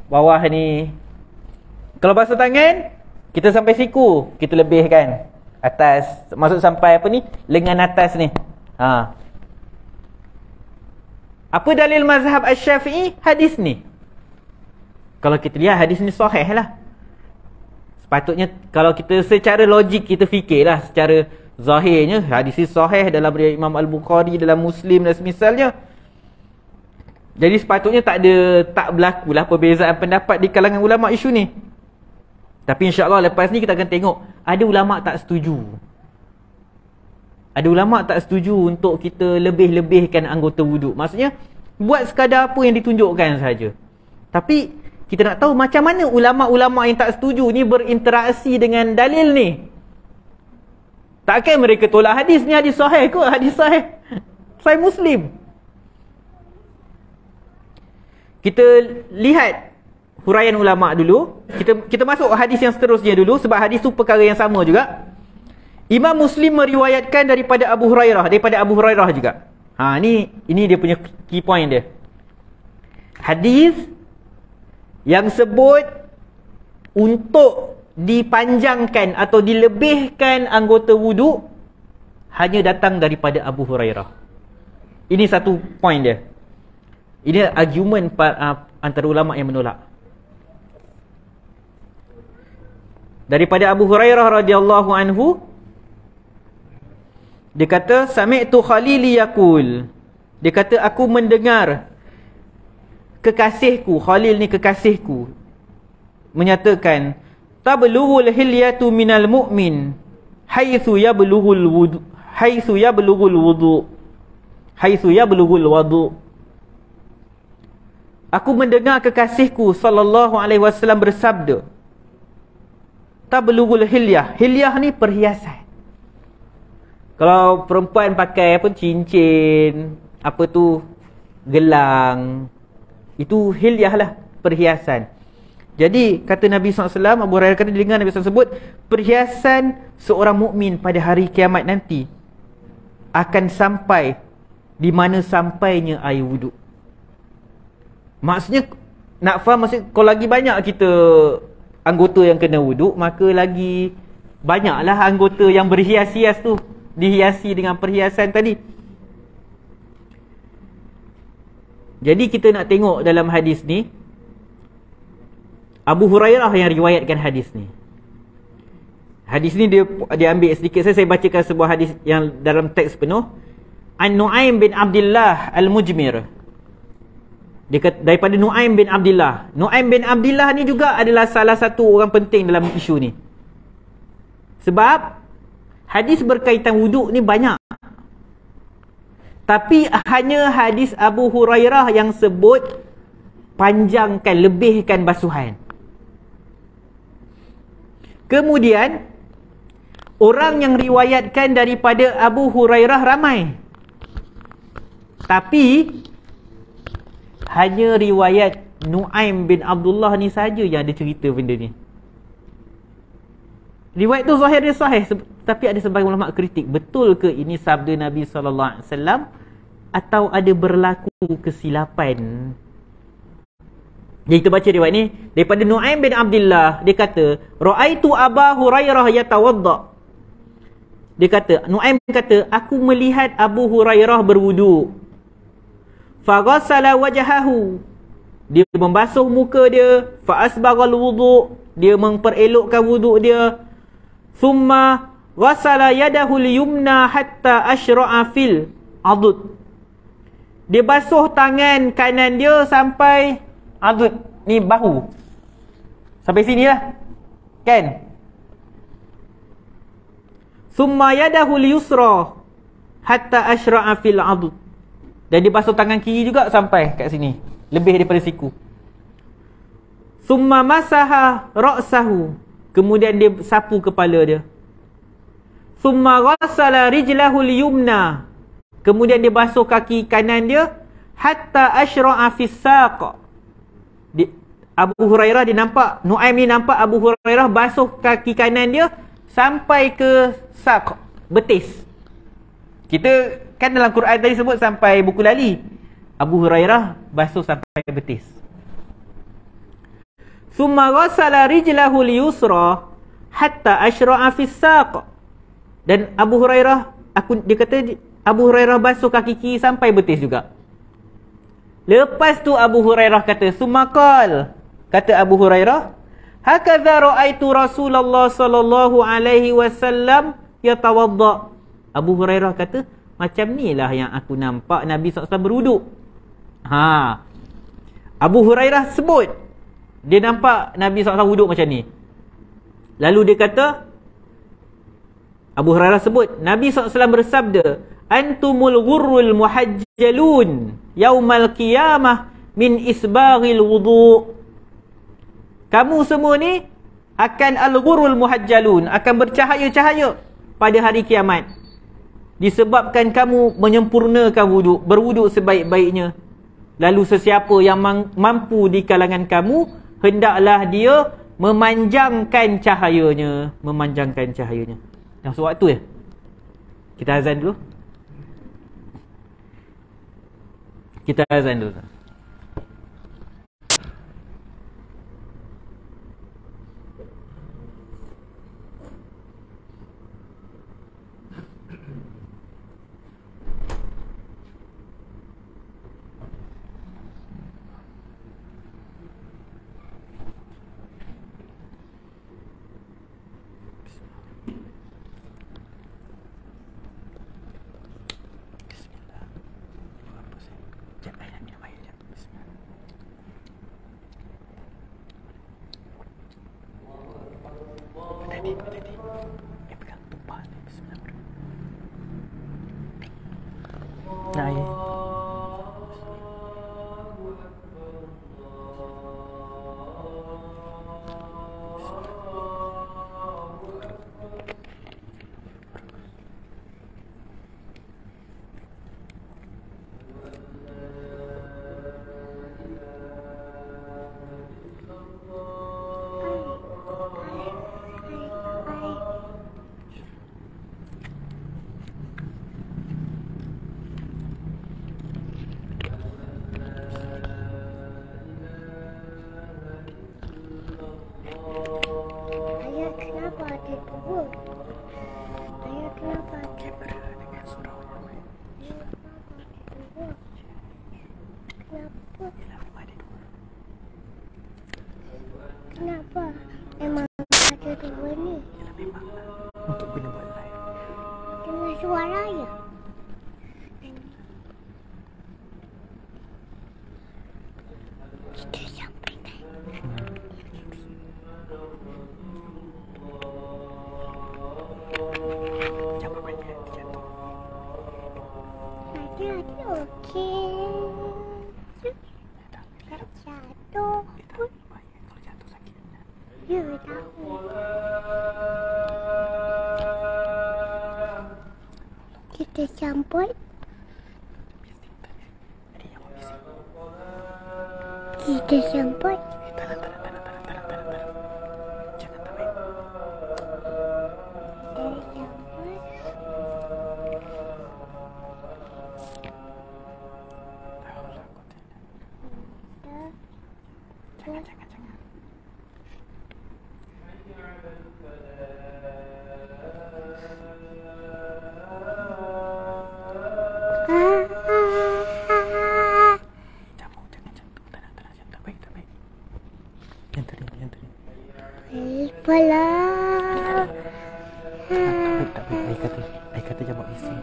bawah ni. Kalau basuh tangan, kita sampai siku, kita lebihkan atas, maksud sampai apa ni, lengan atas ni. Apa dalil mazhab Asy-Syafi'i? Hadis ni. Kalau kita lihat hadis ni sahih lah. Sepatutnya kalau kita secara logik kita fikirlah secara zahirnya, hadis ni sahih dalam riwayat Imam Al-Bukhari, dalam Muslim dan semisalnya. Jadi sepatutnya tak berlakulah perbezaan pendapat di kalangan ulama isu ni. Tapi insya-Allah lepas ni kita akan tengok ada ulama tak setuju. Ada ulama tak setuju untuk kita lebih-lebihkan anggota wuduk. Maksudnya buat sekadar apa yang ditunjukkan saja. Tapi kita nak tahu macam mana ulama-ulama yang tak setuju ni berinteraksi dengan dalil ni. Takkan mereka tolak hadis ni, hadis sahih kot, hadis sahih. Sahih Muslim. Kita lihat huraian ulama dulu. Kita masuk hadis yang seterusnya dulu, sebab hadis tu perkara yang sama juga. Imam Muslim meriwayatkan daripada Abu Hurairah juga. Ini dia punya key point dia. Hadis yang sebut untuk dipanjangkan atau dilebihkan anggota wuduk hanya datang daripada Abu Hurairah. Ini satu point dia. Ini argument antara ulama yang menolak. Daripada Abu Hurairah radhiyallahu anhu, dia kata, sami'tu khalili yaqul, dia kata aku mendengar kekasihku, Khalil ni kekasihku, menyatakan, Tablughul hilyatu minal mu'min haitsu yablughul wudu haitsu yablughul wudu haitsu yablughul wudu. Aku mendengar kekasihku sallallahu alaihi wasallam bersabda, tablughul hilyah. Hilyah ni perhiasan. Kalau perempuan pakai apa, cincin, apa tu, gelang, itu hilyah lah, perhiasan. Jadi kata Nabi SAW, Abu Hurairah kata dengar Nabi SAW sebut, perhiasan seorang mukmin pada hari kiamat nanti akan sampai di mana sampainya air wuduk. Maksudnya, nak faham, maksudnya kalau lagi banyak kita anggota yang kena wuduk, maka lagi banyaklah anggota yang berhias-hias tu, dihiasi dengan perhiasan tadi. Jadi kita nak tengok dalam hadis ni, Abu Hurairah yang riwayatkan hadis ni. Hadis ni dia ambil sedikit, saya bacakan sebuah hadis yang dalam teks penuh. An Nu'aim bin Abdullah Al-Mujmir. Dia kata, daripada Nu'aim bin Abdullah. Nu'aim bin Abdullah ni juga adalah salah satu orang penting dalam isu ni. Sebab hadis berkaitan wuduk ni banyak. Tapi hanya hadis Abu Hurairah yang sebut panjangkan, lebihkan basuhan. Kemudian orang yang riwayatkan daripada Abu Hurairah ramai. Tapi hanya riwayat Nu'aim bin Abdullah ni saja yang ada cerita benda ni. Riwayat tu zahir dia sahih, tapi ada sebagian ulama kritik, betul ke ini sabda Nabi SAW atau ada berlaku kesilapan? Jadi kita baca riwayat ni daripada Nu'aim bin Abdullah. Dia kata, ra'aitu Aba Hurairah yatawadda. Dia kata, Nu'aim kata, aku melihat Abu Hurairah berwuduk. Faghassala wajhahu. Dia membasuh muka dia. Fa asbaghal wudu'. Dia memperelokkan wuduk dia. Thumma ghassala yadahu al-yumna hatta ashra'a fil adud. Dia basuh tangan kanan dia sampai adud, ni bahu. Sampai sini lah, kan? Thumma yadahu al-yusra hatta ashra'a fil adud. Dan dia basuh tangan kiri juga sampai kat sini, lebih daripada siku. Thumma masaha ra'sahu. Kemudian dia sapu kepala dia. Thumma ghassala rijlahu al-yumna. Kemudian dia basuh kaki kanan dia hatta ashra'a fis saq. Abu Hurairah dia nampak, Nu'aim ni nampak Abu Hurairah basuh kaki kanan dia sampai ke saq, betis. Kita kan dalam Quran tadi sebut sampai buku lali. Abu Hurairah basuh sampai betis. Summa ghassala rijlahu al-yusra hatta ashra'a fis saq. Dan Abu Hurairah, dia kata Abu Hurairah basuh kaki kiri sampai betis juga. Lepas tu Abu Hurairah kata, summa qal, kata Abu Hurairah, hakadha ra'aitu Rasulullah sallallahu alaihi wasallam yatawadda. Abu Hurairah kata, macam ni lah yang aku nampak Nabi SAW berwuduk. Abu Hurairah sebut dia nampak Nabi SAW wuduk macam ni. Lalu dia kata, Abu Hurairah sebut Nabi SAW bersabda, antumul ghurrul muhajjalun yaumal qiyamah min isbaghil wudu'. Kamu semua ni akan al-ghurrul muhajjalun, akan bercahaya-cahaya pada hari kiamat, disebabkan kamu menyempurnakan wuduk, berwuduk sebaik-baiknya. Lalu sesiapa yang mampu di kalangan kamu, hendaklah dia memanjangkan cahayanya. Memanjangkan cahayanya. Dah masuk waktu ya? Kita azan dulu. Kita azan dulu. Pegang tumpah ni. Bismillah. Nah, ya. Ayah kenapa ada dua? Ayah kenapa ada Kamera dengan surau yang baik. dua? Kenapa? Yelah, memang ada dua. Kenapa? Emang ada dua ni? Yelah, memang lah. Untuk guna buat live. Dengan suara ya? Kita sampaikan. Jangan banyak jatuh. Ada okey. Jatuh. Dia tak bahaya kalau jatuh sakit. Ya, tahu. Kita sambut. Ada yang mau bising. Kita sambut. Tanam. Jangan tak baik. Jangan. Jangan jantung. Tanam. Jangan tak baik. Yang tadi. Falah. Tak baik. Air kata jangan buat bising.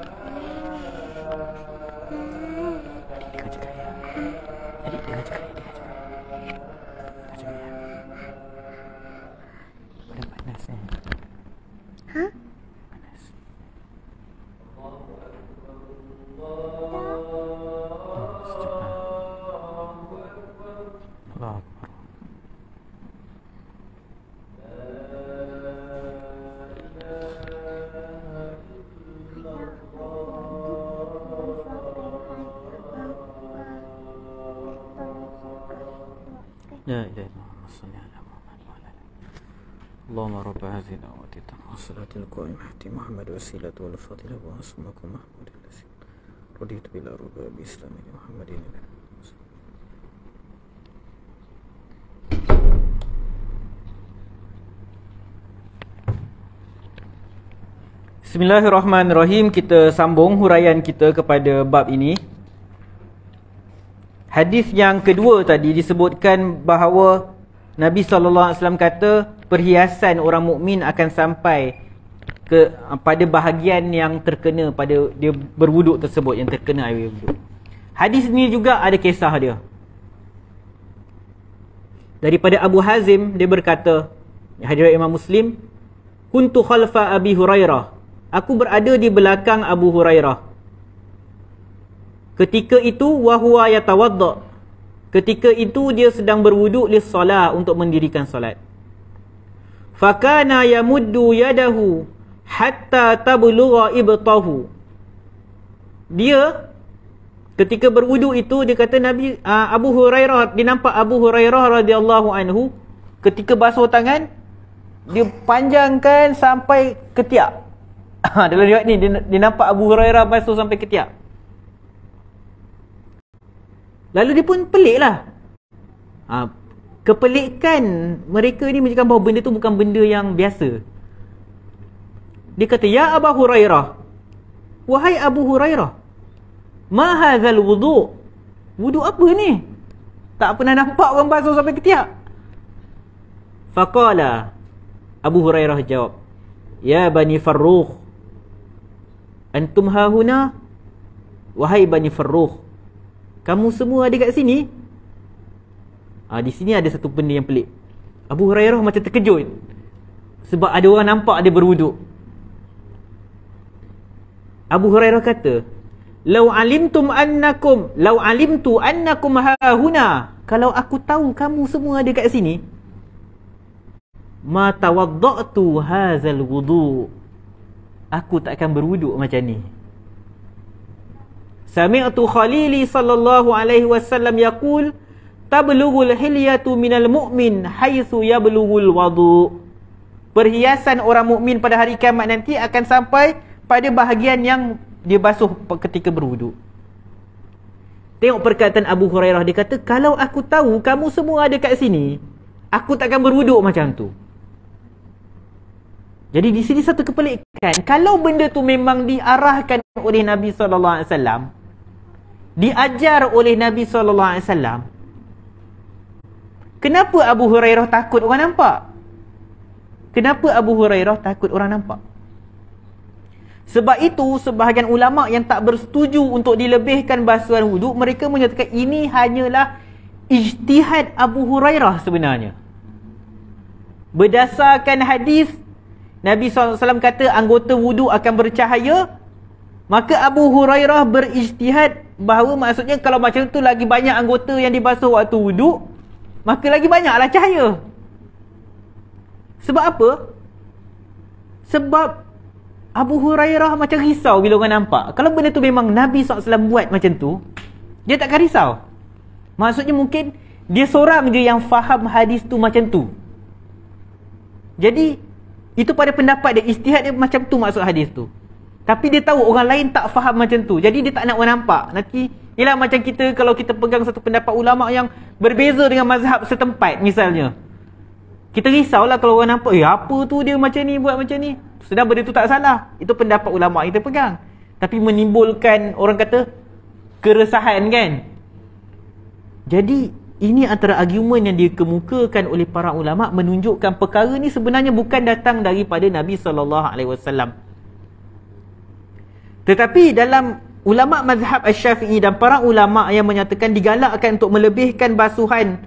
Dia kerja kaya. Jadi dia kerja kaya. Pada panas ni. Ha? Panas. Sekejap lah. Allah Akbar. La ilaha illallah. Salli ala Muhammad wa ala alihi. Allahumma rabb hadhihi da'wati tammah salatil qa'imati Muhammad wasilatu wal fadilah wa asmakum Muhammadin nasi. Raditu bil arba bi islami Muhammadin. Bismillahirrahmanirrahim. Kita sambung huraian kita kepada bab ini. Hadis yang kedua tadi disebutkan bahawa Nabi SAW kata perhiasan orang mukmin akan sampai pada bahagian yang terkena pada dia berwuduk tersebut, yang terkena air wuduk. Hadis ni juga ada kisah dia. Daripada Abu Hazim, dia berkata, hadirat Imam Muslim, kuntu khalfa Abi Hurairah. Aku berada di belakang Abu Hurairah. Ketika itu wahwa yatawadda. Ketika itu dia sedang berwuduk lis-solah, untuk mendirikan solat. Fakana yamuddu yadahu hatta tablugha ibtahu. Dia ketika berwuduk itu, dia kata Abu Hurairah, dia nampak Abu Hurairah radhiyallahu anhu ketika basuh tangan, dia panjangkan sampai ketiak. Dalam riwayat ni dia nampak Abu Hurairah basuh sampai ketiak. Lalu dia pun pelik lah. Kepelikan mereka ni menunjukkan bahawa benda tu bukan benda yang biasa. Dia kata, ya Abu Hurairah, wahai Abu Hurairah, ma hadzal wudu'? Wudu' apa ni? Tak pernah nampak orang basuh sampai ketiak. Faqala, Abu Hurairah jawab, ya Bani Farrukh, antum hahuna? Wahai Bani Farrukh, kamu semua ada kat sini? Di sini ada satu benda yang pelik. Abu Hurairah macam terkejut. Sebab ada orang nampak dia berwuduk. Abu Hurairah kata, "Lau alimtu annakum hahuna." Kalau aku tahu kamu semua ada kat sini, ma tawadda'tu hadzal wudu. Aku tak akan berwuduk macam ni. Sami'tu Khalili sallallahu alaihi wasallam yaqul, "Tablughul hilyatu minal mu'min haitsu yablughul wudu." Perhiasan orang mukmin pada hari kiamat nanti akan sampai pada bahagian yang dia basuh ketika berwuduk. Tengok perkataan Abu Hurairah, dia kata, kalau aku tahu kamu semua ada kat sini, aku takkan berwuduk macam tu. Jadi di sini satu kepelikan. Kalau benda tu memang diarahkan oleh Nabi SAW, diajar oleh Nabi SAW, kenapa Abu Hurairah takut orang nampak? Kenapa Abu Hurairah takut orang nampak? Sebab itu, sebahagian ulama' yang tak bersetuju untuk dilebihkan basuhan wuduk, mereka menyatakan ini hanyalah ijtihad Abu Hurairah sebenarnya. Berdasarkan hadis, Nabi SAW kata anggota wuduk akan bercahaya, maka Abu Hurairah berijtihad bahawa maksudnya kalau macam tu lagi banyak anggota yang dibasuh waktu wuduk, maka lagi banyaklah cahaya. Sebab apa? Sebab Abu Hurairah macam risau bila orang nampak. Kalau benda tu memang Nabi SAW buat macam tu, dia takkan risau. Maksudnya mungkin dia seorang je yang faham hadis tu macam tu. Jadi itu pada pendapat dia, ijtihad dia macam tu maksud hadis tu. Tapi dia tahu orang lain tak faham macam tu, jadi dia tak nak orang nampak. Nanti ialah macam kita kalau kita pegang satu pendapat ulama' yang berbeza dengan mazhab setempat misalnya, kita risaulah kalau orang nampak, apa tu dia macam ni, buat macam ni. Sedang benda tu tak salah. Itu pendapat ulama' kita pegang. Tapi menimbulkan, orang kata, keresahan kan. Jadi ini antara argumen yang dikemukakan oleh para ulama' menunjukkan perkara ni sebenarnya bukan datang daripada Nabi SAW. Tetapi dalam ulama' mazhab Asy-Syafi'i dan para ulama' yang menyatakan digalakkan untuk melebihkan basuhan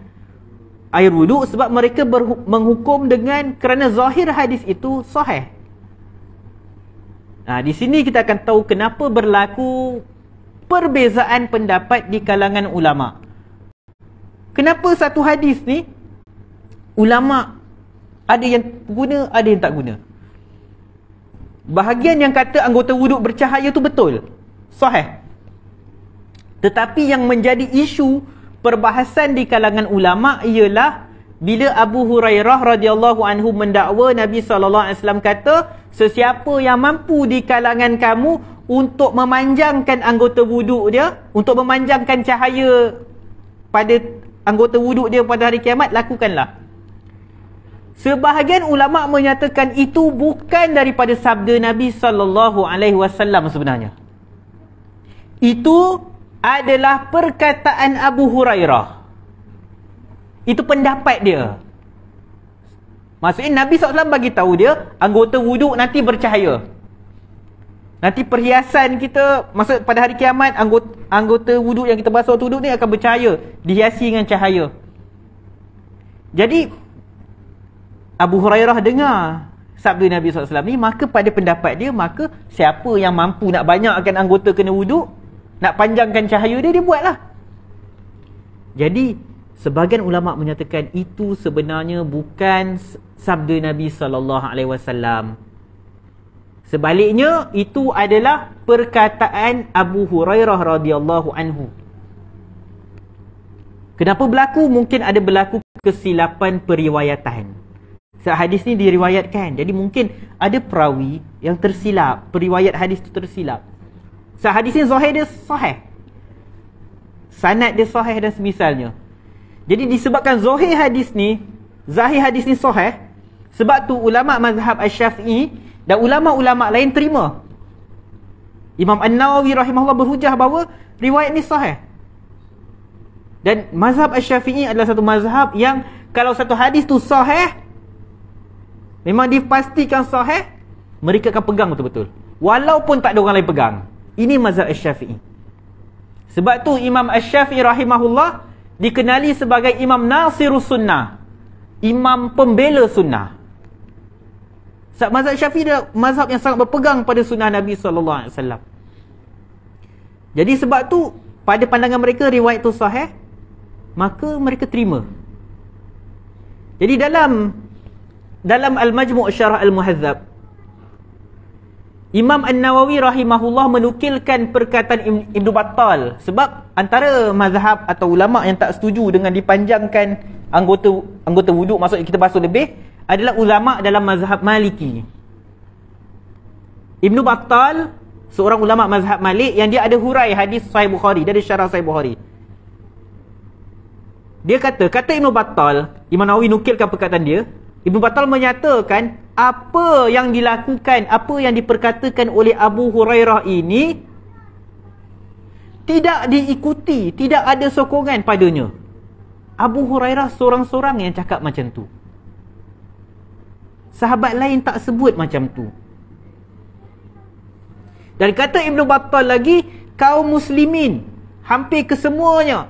air wuduk sebab mereka menghukum dengan kerana zahir hadis itu sahih. Di sini kita akan tahu kenapa berlaku perbezaan pendapat di kalangan ulama'. Kenapa satu hadis ni ulama' ada yang guna, ada yang tak guna. Bahagian yang kata anggota wuduk bercahaya tu betul, sahih. Tetapi yang menjadi isu perbahasan di kalangan ulama' ialah bila Abu Hurairah radhiyallahu anhu mendakwa Nabi SAW kata, sesiapa yang mampu di kalangan kamu untuk memanjangkan anggota wuduk dia, untuk memanjangkan cahaya pada anggota wuduk dia pada hari kiamat, lakukanlah. Sebahagian ulama' menyatakan itu bukan daripada sabda Nabi SAW sebenarnya. Itu adalah perkataan Abu Hurairah. Itu pendapat dia. Maksudnya Nabi SAW bagi tahu dia anggota wuduk nanti bercahaya. Nanti perhiasan kita, maksud pada hari kiamat anggota wuduk yang kita basuh wuduk ni akan bercahaya, dihiasi dengan cahaya. Jadi Abu Hurairah dengar sabda Nabi SAW ni, maka pada pendapat dia, maka siapa yang mampu nak banyakkan anggota kena wuduk, nak panjangkan cahaya dia, dia buatlah. Jadi sebahagian ulama' menyatakan itu sebenarnya bukan sabda Nabi SAW. Sebaliknya itu adalah perkataan Abu Hurairah radhiyallahu anhu. Kenapa berlaku? Mungkin ada berlaku kesilapan periwayatan. Hadis ni diriwayatkan, jadi mungkin ada perawi yang tersilap, periwayat hadis tu tersilap. Hadis ni zahir dia sahih, sanad dia sahih dan semisalnya. Jadi disebabkan zahir hadis ni sahih, sebab tu ulama' mazhab Asy-Syafi'i dan ulama'-ulama' lain terima. Imam An-Nawawi rahimahullah berhujah bahawa riwayat ni sahih. Dan mazhab Asy-Syafi'i adalah satu mazhab yang kalau satu hadis tu sahih, memang dipastikan sahih, mereka akan pegang betul-betul, walaupun tak ada orang lain pegang. Ini mazhab Asy-Syafi'i. Sebab tu Imam Asy-Syafi'i rahimahullah dikenali sebagai Imam Nasirus Sunnah, imam pembela sunnah. Mazhab Syafi'i adalah mazhab yang sangat berpegang pada sunnah Nabi SAW. Jadi sebab tu pada pandangan mereka riwayat tu sahih, maka mereka terima. Jadi dalam Al-Majmu' Syarah Al-Muhadzab, Imam An-Nawawi rahimahullah menukilkan perkataan Ibn Battal. Sebab antara mazhab atau ulama yang tak setuju dengan dipanjangkan anggota wuduk, maksudnya kita basuh lebih, adalah ulama dalam mazhab Maliki. Ibn Battal, seorang ulama mazhab Malik yang dia ada hurai hadis Sahih Bukhari, dia ada syarah Sahih Bukhari. Dia kata Ibn Battal, Imam Nawawi nukilkan perkataan dia, Ibn Battal menyatakan apa yang dilakukan, apa yang diperkatakan oleh Abu Hurairah ini tidak diikuti, tidak ada sokongan padanya. Abu Hurairah seorang-seorang yang cakap macam tu. Sahabat lain tak sebut macam tu. Dan kata Ibn Battal lagi, kaum muslimin hampir kesemuanya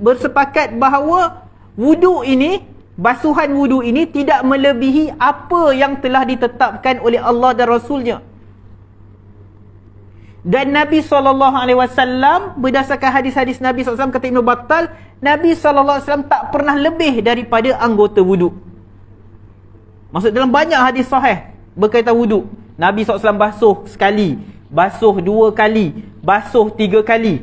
bersepakat bahawa wuduk ini, basuhan wuduk ini tidak melebihi apa yang telah ditetapkan oleh Allah dan Rasulnya. Dan Nabi SAW, berdasarkan hadis-hadis Nabi SAW, kata Ibn Battal, Nabi SAW tak pernah lebih daripada anggota wuduk. Maksud dalam banyak hadis sahih berkaitan wuduk, Nabi SAW basuh sekali, basuh 2 kali, basuh 3 kali.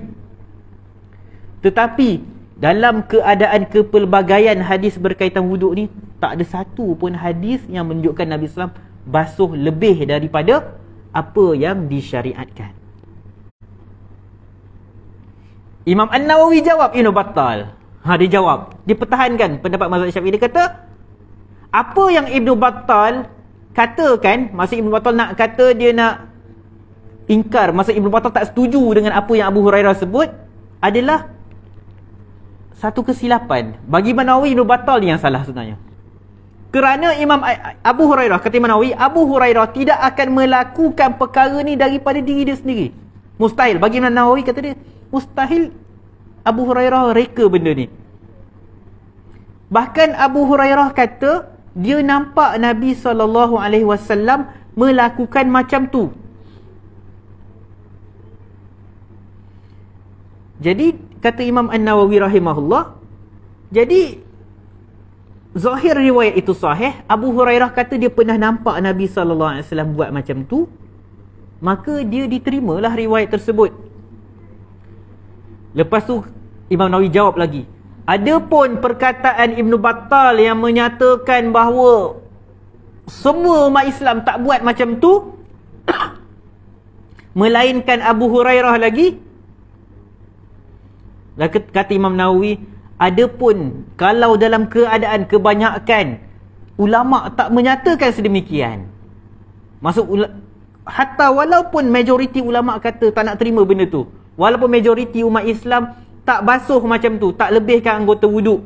Tetapi dalam keadaan kepelbagaian hadis berkaitan wuduk ni, tak ada satu pun hadis yang menunjukkan Nabi SAW basuh lebih daripada apa yang disyariatkan. Imam An-Nawawi jawab Ibn Battal. Dia jawab, dia pertahankan pendapat mazhab Syafi'i. Dia kata apa yang Ibn Battal katakan, maksud Ibn Battal nak kata, dia nak ingkar, maksud Ibn Battal tak setuju dengan apa yang Abu Hurairah sebut, adalah satu kesilapan. Bagi Imam Nawawi, Ibn Battal ni yang salah sebenarnya. Kerana Abu Hurairah, kata Imam Nawawi, Abu Hurairah tidak akan melakukan perkara ni daripada diri dia sendiri. Mustahil. Bagi Imam Nawawi, kata dia, mustahil Abu Hurairah reka benda ni. Bahkan Abu Hurairah kata dia nampak Nabi SAW melakukan macam tu. Jadi kata Imam An-Nawawi rahimahullah, jadi zahir riwayat itu sahih. Abu Hurairah kata dia pernah nampak Nabi SAW buat macam tu, maka dia diterimalah riwayat tersebut. Lepas tu Imam Nawawi jawab lagi, adapun perkataan Ibn Battal yang menyatakan bahawa semua umat Islam tak buat macam tu melainkan Abu Hurairah lagi, kata Imam Nawawi, adapun kalau dalam keadaan kebanyakan ulama tak menyatakan sedemikian, maksud hatta walaupun majoriti ulama kata tak nak terima benda tu, walaupun majoriti umat Islam tak basuh macam tu, tak lebihkan anggota wuduk,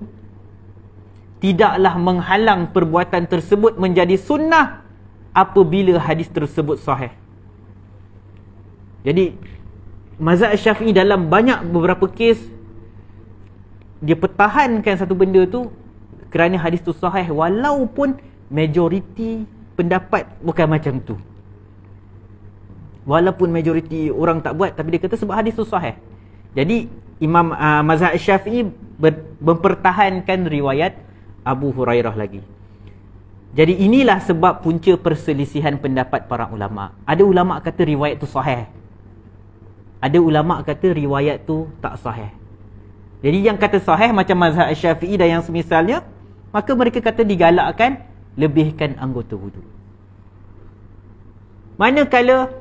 tidaklah menghalang perbuatan tersebut menjadi sunnah apabila hadis tersebut sahih. Jadi mazhab Syafi'i dalam beberapa kes dia pertahankan satu benda tu kerana hadis tu sahih, walaupun majoriti pendapat bukan macam tu. Walaupun majoriti orang tak buat, tapi dia kata sebab hadis tu sahih. Jadi mazhab Syafi'i mempertahankan riwayat Abu Hurairah lagi. Jadi inilah sebab punca perselisihan pendapat para ulama. Ada ulama kata riwayat tu sahih, ada ulama kata riwayat tu tak sahih. Jadi yang kata sahih macam mazhab Syafi'i dan yang semisalnya, maka mereka kata digalakkan lebihkan anggota wuduk. Manakala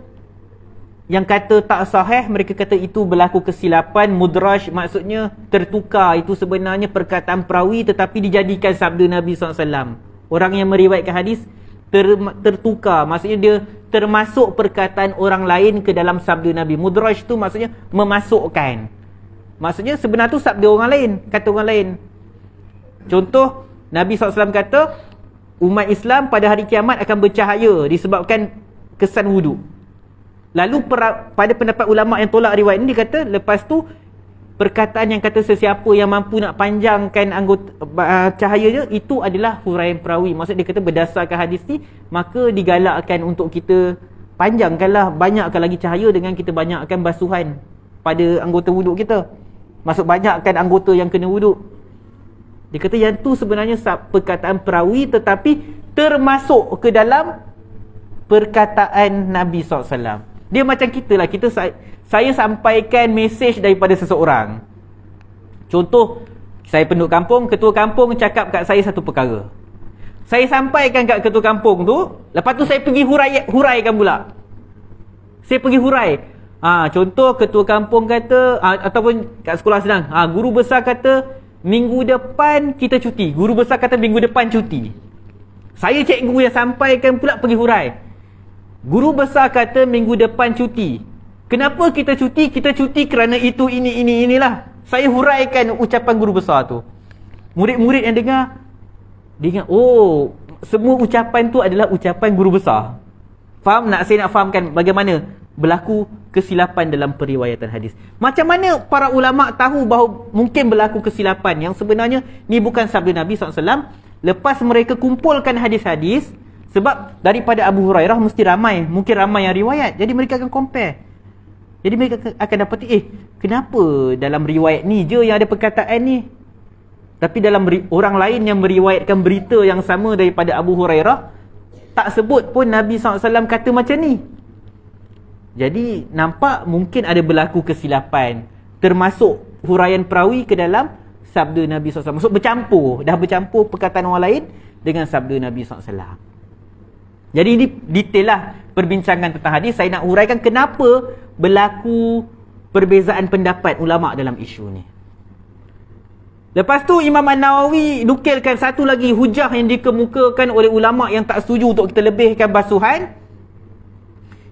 yang kata tak sahih, mereka kata itu berlaku kesilapan, mudraj, maksudnya tertukar. Itu sebenarnya perkataan perawi tetapi dijadikan sabda Nabi SAW. Orang yang meriwayatkan hadis tertukar, maksudnya dia termasuk perkataan orang lain ke dalam sabda Nabi. Mudraj tu maksudnya memasukkan, maksudnya sebenarnya tu sabda orang lain, kata orang lain. Contoh, Nabi SAW kata umat Islam pada hari kiamat akan bercahaya disebabkan kesan wuduk. Lalu pada pendapat ulama yang tolak riwayat ini, dia kata lepas tu perkataan yang kata sesiapa yang mampu nak panjangkan cahaya dia, itu adalah huraian perawi. Maksud dia kata berdasarkan hadis ni, maka digalakkan untuk kita panjangkanlah, banyakkan lagi cahaya dengan kita banyakkan basuhan pada anggota wuduk kita. Maksud banyakkan anggota yang kena wuduk. Dia kata yang tu sebenarnya perkataan perawi, tetapi termasuk ke dalam perkataan Nabi SAW. Dia macam kita lah. Saya sampaikan mesej daripada seseorang. Contoh, saya penduduk kampung, ketua kampung cakap kat saya satu perkara. Saya sampaikan kat ketua kampung tu, lepas tu saya pergi huraikan pula. Saya pergi hurai. Contoh, ketua kampung kata, ataupun kat sekolah sedang, guru besar kata, minggu depan kita cuti. Guru besar kata minggu depan cuti. Saya cikgu yang sampaikan pula pergi hurai. Guru besar kata minggu depan cuti. Kenapa kita cuti? Kita cuti kerana itu, inilah. Saya huraikan ucapan guru besar tu. Murid-murid yang dengar, dia ingat, oh, semua ucapan tu adalah ucapan guru besar. Faham? Saya nak fahamkan bagaimana berlaku kesilapan dalam periwayatan hadis. Macam mana para ulama' tahu bahawa mungkin berlaku kesilapan yang sebenarnya ni bukan sabda Nabi SAW. Lepas mereka kumpulkan hadis-hadis, sebab daripada Abu Hurairah mesti ramai, mungkin ramai yang riwayat. Jadi mereka akan compare. Jadi mereka akan dapati, kenapa dalam riwayat ni je yang ada perkataan ni, tapi dalam orang lain yang meriwayatkan berita yang sama daripada Abu Hurairah, tak sebut pun Nabi SAW kata macam ni. Jadi nampak mungkin ada berlaku kesilapan, termasuk huraian perawi ke dalam sabda Nabi SAW. Maksud dah bercampur perkataan orang lain dengan sabda Nabi SAW. Jadi ini detail lah perbincangan tentang hadis. Saya nak huraikan kenapa berlaku perbezaan pendapat ulama' dalam isu ni. Lepas tu Imam An-Nawawi nukilkan satu lagi hujah yang dikemukakan oleh ulama' yang tak setuju untuk kita lebihkan basuhan,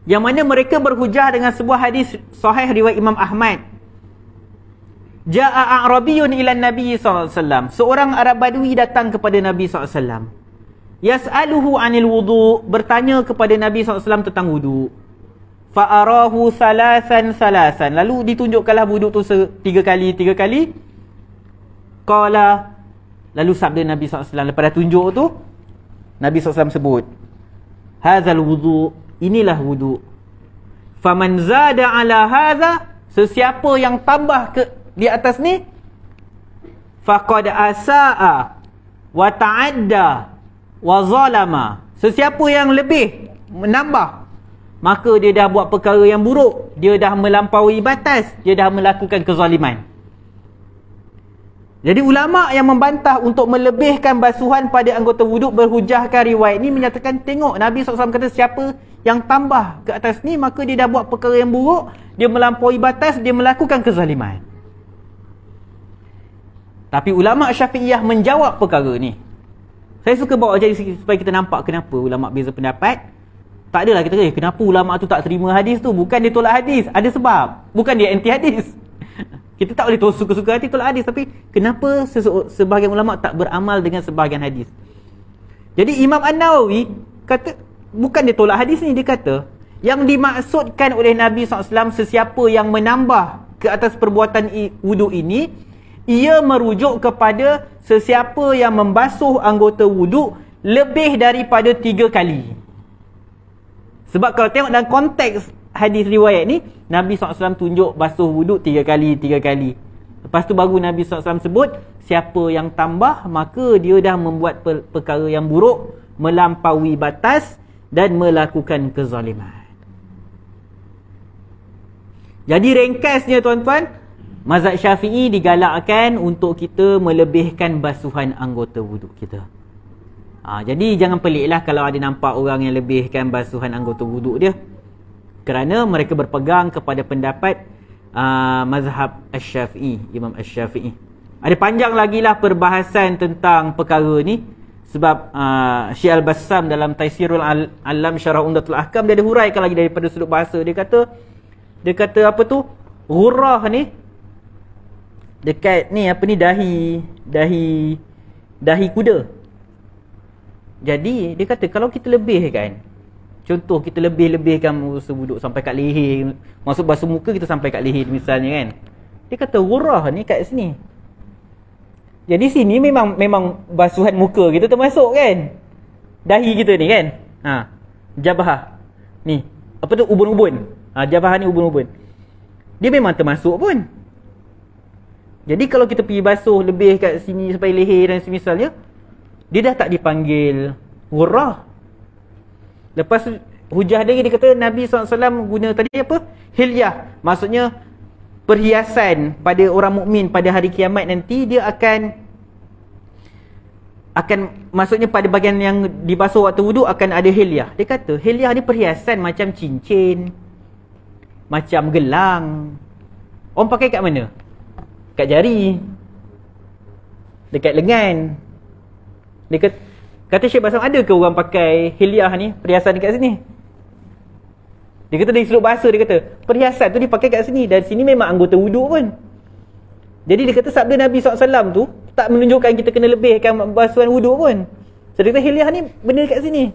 yang mana mereka berhujah dengan sebuah hadis sahih riwayat Imam Ahmad. Ja'a a'rabiyun ila Nabi SAW. Seorang Arab Badui datang kepada Nabi SAW. Yas'aluhu 'anil wudu', bertanya kepada Nabi SAW tentang wudu'. Fa'arahu salasan. Lalu ditunjukkanlah wudu' tu 3 kali. Qala, lalu sabda Nabi SAW lepas dah tunjuk tu, Nabi SAW sebut, hadzal wudu', inilah wudu'. Faman zada 'ala hadza, sesiapa yang tambah di atas ni, faqad asaa wa ta'adda wa zalama, sesiapa yang lebih menambah, maka dia dah buat perkara yang buruk, dia dah melampaui batas, dia dah melakukan kezaliman. Jadi ulama' yang membantah untuk melebihkan basuhan pada anggota wuduk berhujahkan riwayat ni, menyatakan tengok Nabi SAW kata siapa yang tambah ke atas ni, maka dia dah buat perkara yang buruk, dia melampaui batas, dia melakukan kezaliman. Tapi ulama' Syafi'iyah menjawab perkara ni. Saya suka bawa jadi sikit supaya kita nampak kenapa ulama' beza pendapat. Tak adalah kita kata, kenapa ulama' tu tak terima hadis tu? Bukan dia tolak hadis, ada sebab. Bukan dia anti hadis. Kita tak boleh suka-suka hati tolak hadis, tapi kenapa sebahagian ulama' tak beramal dengan sebahagian hadis? Jadi Imam An-Nawawi kata, bukan dia tolak hadis ni, dia kata yang dimaksudkan oleh Nabi SAW, sesiapa yang menambah ke atas perbuatan wuduk ini, ia merujuk kepada sesiapa yang membasuh anggota wuduk lebih daripada 3 kali. Sebab kalau tengok dalam konteks hadis riwayat ni, Nabi SAW tunjuk basuh wuduk 3 kali. Lepas tu baru Nabi SAW sebut, siapa yang tambah, maka dia dah membuat perkara yang buruk, melampaui batas dan melakukan kezaliman. Jadi ringkasnya tuan-tuan, mazhab Syafi'i digalakkan untuk kita melebihkan basuhan anggota wuduk kita. Jadi jangan peliklah kalau ada nampak orang yang lebihkan basuhan anggota wuduk dia, kerana mereka berpegang kepada pendapat mazhab Asy-Syafi'i, Imam Asy-Syafi'i. Ada panjang lagi lah perbahasan tentang perkara ni, sebab Syekh Al-Bassam dalam Taisirul Alam Syarah Umdatul Ahkam, dia ada huraikan lagi daripada sudut bahasa. Dia kata apa tu, ghurrah ni dekat ni apa ni, dahi kuda. Jadi dia kata kalau kita lebihkan, contoh kita lebihkan basuh wuduk sampai kat leher, maksud basuh muka kita sampai kat leher misalnya kan, Dia kata ghurrah ni kat sini. Jadi sini memang basuhan muka kita termasuk kan. Dahi kita ni kan. Jabhah. Ni. Apa tu? Ubun-ubun. Jabhah ni ubun-ubun. Dia memang termasuk pun. Jadi kalau kita pergi basuh lebih kat sini sampai leher dan semisalnya, dia dah tak dipanggil ghurrah. Lepas hujah dia kata Nabi SAW guna tadi apa? Hilyah. Maksudnya perhiasan pada orang mukmin pada hari kiamat nanti, dia akan maksudnya pada bahagian yang dibasuh waktu wudu akan ada hilyah. Dia kata hilyah ni perhiasan macam cincin, macam gelang. Orang pakai kat mana? Kat jari, dekat lengan. Dia kata Syekh Basam, ada ke orang pakai hilyah ni, perhiasan dekat sini? Dia kata dari sudut bahasa, dia kata perhiasan tu dipakai kat sini, dan sini memang anggota wuduk pun. Jadi dia kata sabda Nabi SAW tu tak menunjukkan kita kena lebihkan basuhan wuduk pun. So dia kata hilyah ni benda kat sini.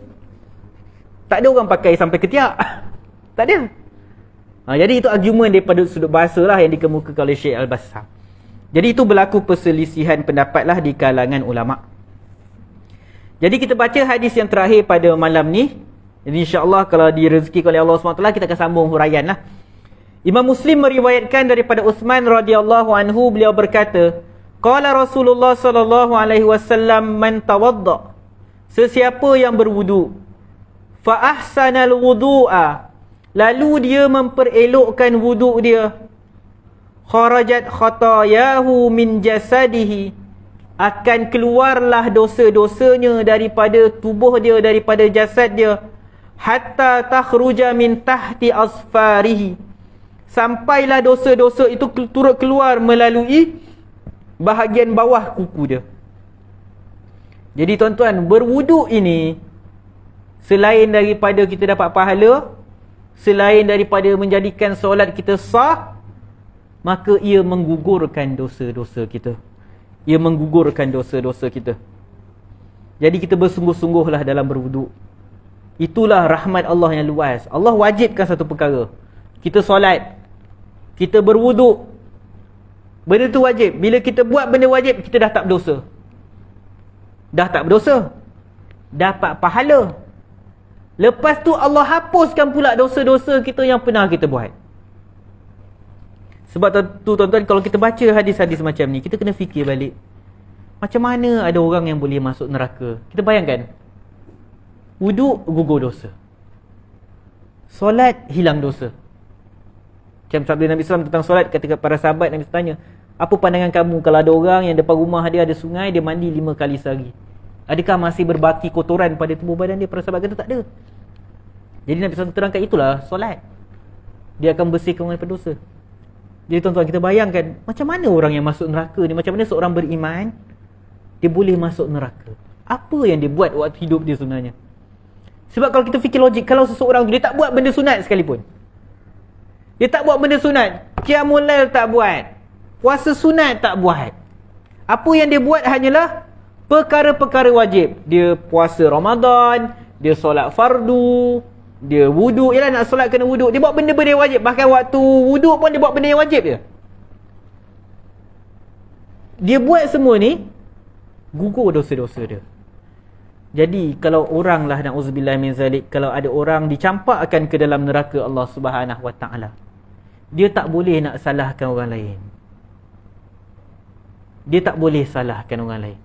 Tak ada orang pakai sampai ketiak. Tak ada. Jadi itu argument daripada sudut bahasa lah yang dikemukakan oleh Syekh Al-Bassam. Jadi itu berlaku perselisihan pendapat lah di kalangan ulama'. Jadi kita baca hadis yang terakhir pada malam ni. Jadi insya-Allah kalau direzekikan oleh Allah SWT, kita akan sambung huraian lah. Imam Muslim meriwayatkan daripada Uthman radhiyallahu anhu, beliau berkata, qala Rasulullah sallallahu alaihi wasallam, man tawadda, sesiapa yang berwudu, fa ahsanal wudu'a, lalu dia memperelokkan wudu dia, kharajat khatayahu min jasadihi, akan keluarlah dosa-dosanya daripada tubuh dia, daripada jasad dia, hatta takhruja min tahti asfarihi, sampailah dosa-dosa itu turut keluar melalui bahagian bawah kuku dia. Jadi tuan-tuan, berwuduk ini selain daripada kita dapat pahala, selain daripada menjadikan solat kita sah, maka ia menggugurkan dosa-dosa kita. Ia menggugurkan dosa-dosa kita. Jadi kita bersungguh-sungguhlah dalam berwuduk. Itulah rahmat Allah yang luas. Allah wajibkan satu perkara. Kita solat, kita berwuduk, benda tu wajib. Bila kita buat benda wajib, kita dah tak berdosa. Dah tak berdosa, dapat pahala. Lepas tu Allah hapuskan pula dosa-dosa kita yang pernah kita buat. Sebab tu tuan-tuan, kalau kita baca hadis-hadis macam ni, kita kena fikir balik, macam mana ada orang yang boleh masuk neraka. Kita bayangkan, wuduk gugur dosa, solat hilang dosa. Macam sabda Nabi SAW tentang solat, ketika para sahabat Nabi tanya, apa pandangan kamu kalau ada orang yang depan rumah dia ada sungai, dia mandi 5 kali sehari, adakah masih berbaki kotoran pada tubuh badan dia? Para sahabat kata tak ada. Jadi Nabi SAW terangkan, itulah solat, dia akan bersihkan orang daripada dosa. Jadi tuan-tuan, kita bayangkan macam mana orang yang masuk neraka ni, macam mana seorang beriman dia boleh masuk neraka. Apa yang dia buat waktu hidup dia sebenarnya? Sebab kalau kita fikir logik, kalau seseorang dia tak buat benda sunat sekalipun, dia tak buat benda sunat, qiyamul lail tak buat, puasa sunat tak buat, apa yang dia buat hanyalah perkara-perkara wajib. Dia puasa Ramadan, dia solat fardu, dia wuduk. Yalah, nak solat kena wuduk. Dia buat benda-benda yang wajib. Bahkan waktu wuduk pun dia buat benda yang wajib je. Dia buat semua ni, gugur dosa-dosa dia. Jadi kalau orang lah, na'udzubillah min zalik, kalau ada orang dicampakkan ke dalam neraka Allah Subhanahu Wa Taala, dia tak boleh nak salahkan orang lain. Dia tak boleh salahkan orang lain,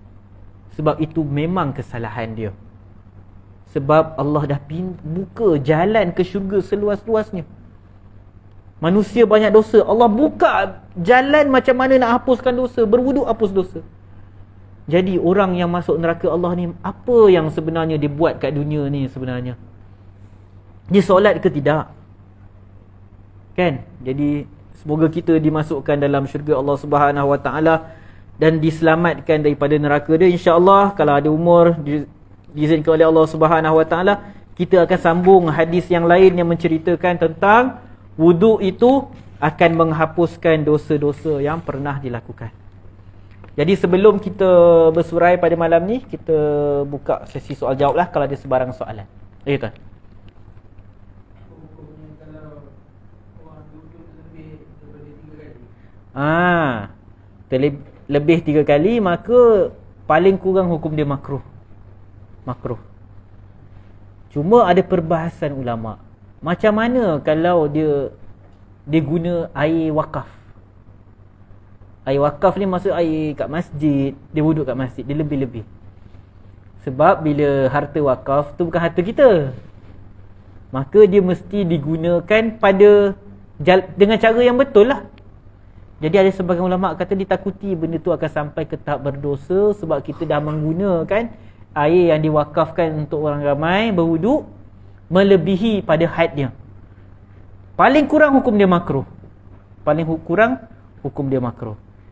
sebab itu memang kesalahan dia. Sebab Allah dah buka jalan ke syurga seluas-luasnya. Manusia banyak dosa, Allah buka jalan macam mana nak hapuskan dosa. Berwuduk hapus dosa. Jadi orang yang masuk neraka Allah ni, apa yang sebenarnya dia buat kat dunia ni sebenarnya? Dia solat ke tidak? Kan? Jadi semoga kita dimasukkan dalam syurga Allah Subhanahu Wa Taala dan diselamatkan daripada neraka dia, insya-Allah. Kalau ada umur diizinkan oleh Allah Subhanahu Wa Taala, kita akan sambung hadis yang lain yang menceritakan tentang wuduk itu akan menghapuskan dosa-dosa yang pernah dilakukan. Jadi sebelum kita bersurai pada malam ni, kita buka sesi soal jawab lah kalau ada sebarang soalan. Ya tuan. Lebih 3 kali, maka paling kurang hukum dia makruh. Cuma ada perbahasan ulama. Macam mana kalau dia guna air wakaf? Air wakaf ni maksud air kat masjid. Dia wuduk kat masjid, dia lebih-lebih. Sebab bila harta wakaf tu bukan harta kita, maka dia mesti digunakan dengan cara yang betul lah. Jadi ada sebagian ulama kata ditakuti benda tu akan sampai ke tahap berdosa, sebab kita dah menggunakan air yang diwakafkan untuk orang ramai berwuduk melebihi pada haidnya. Paling kurang hukum dia makruh.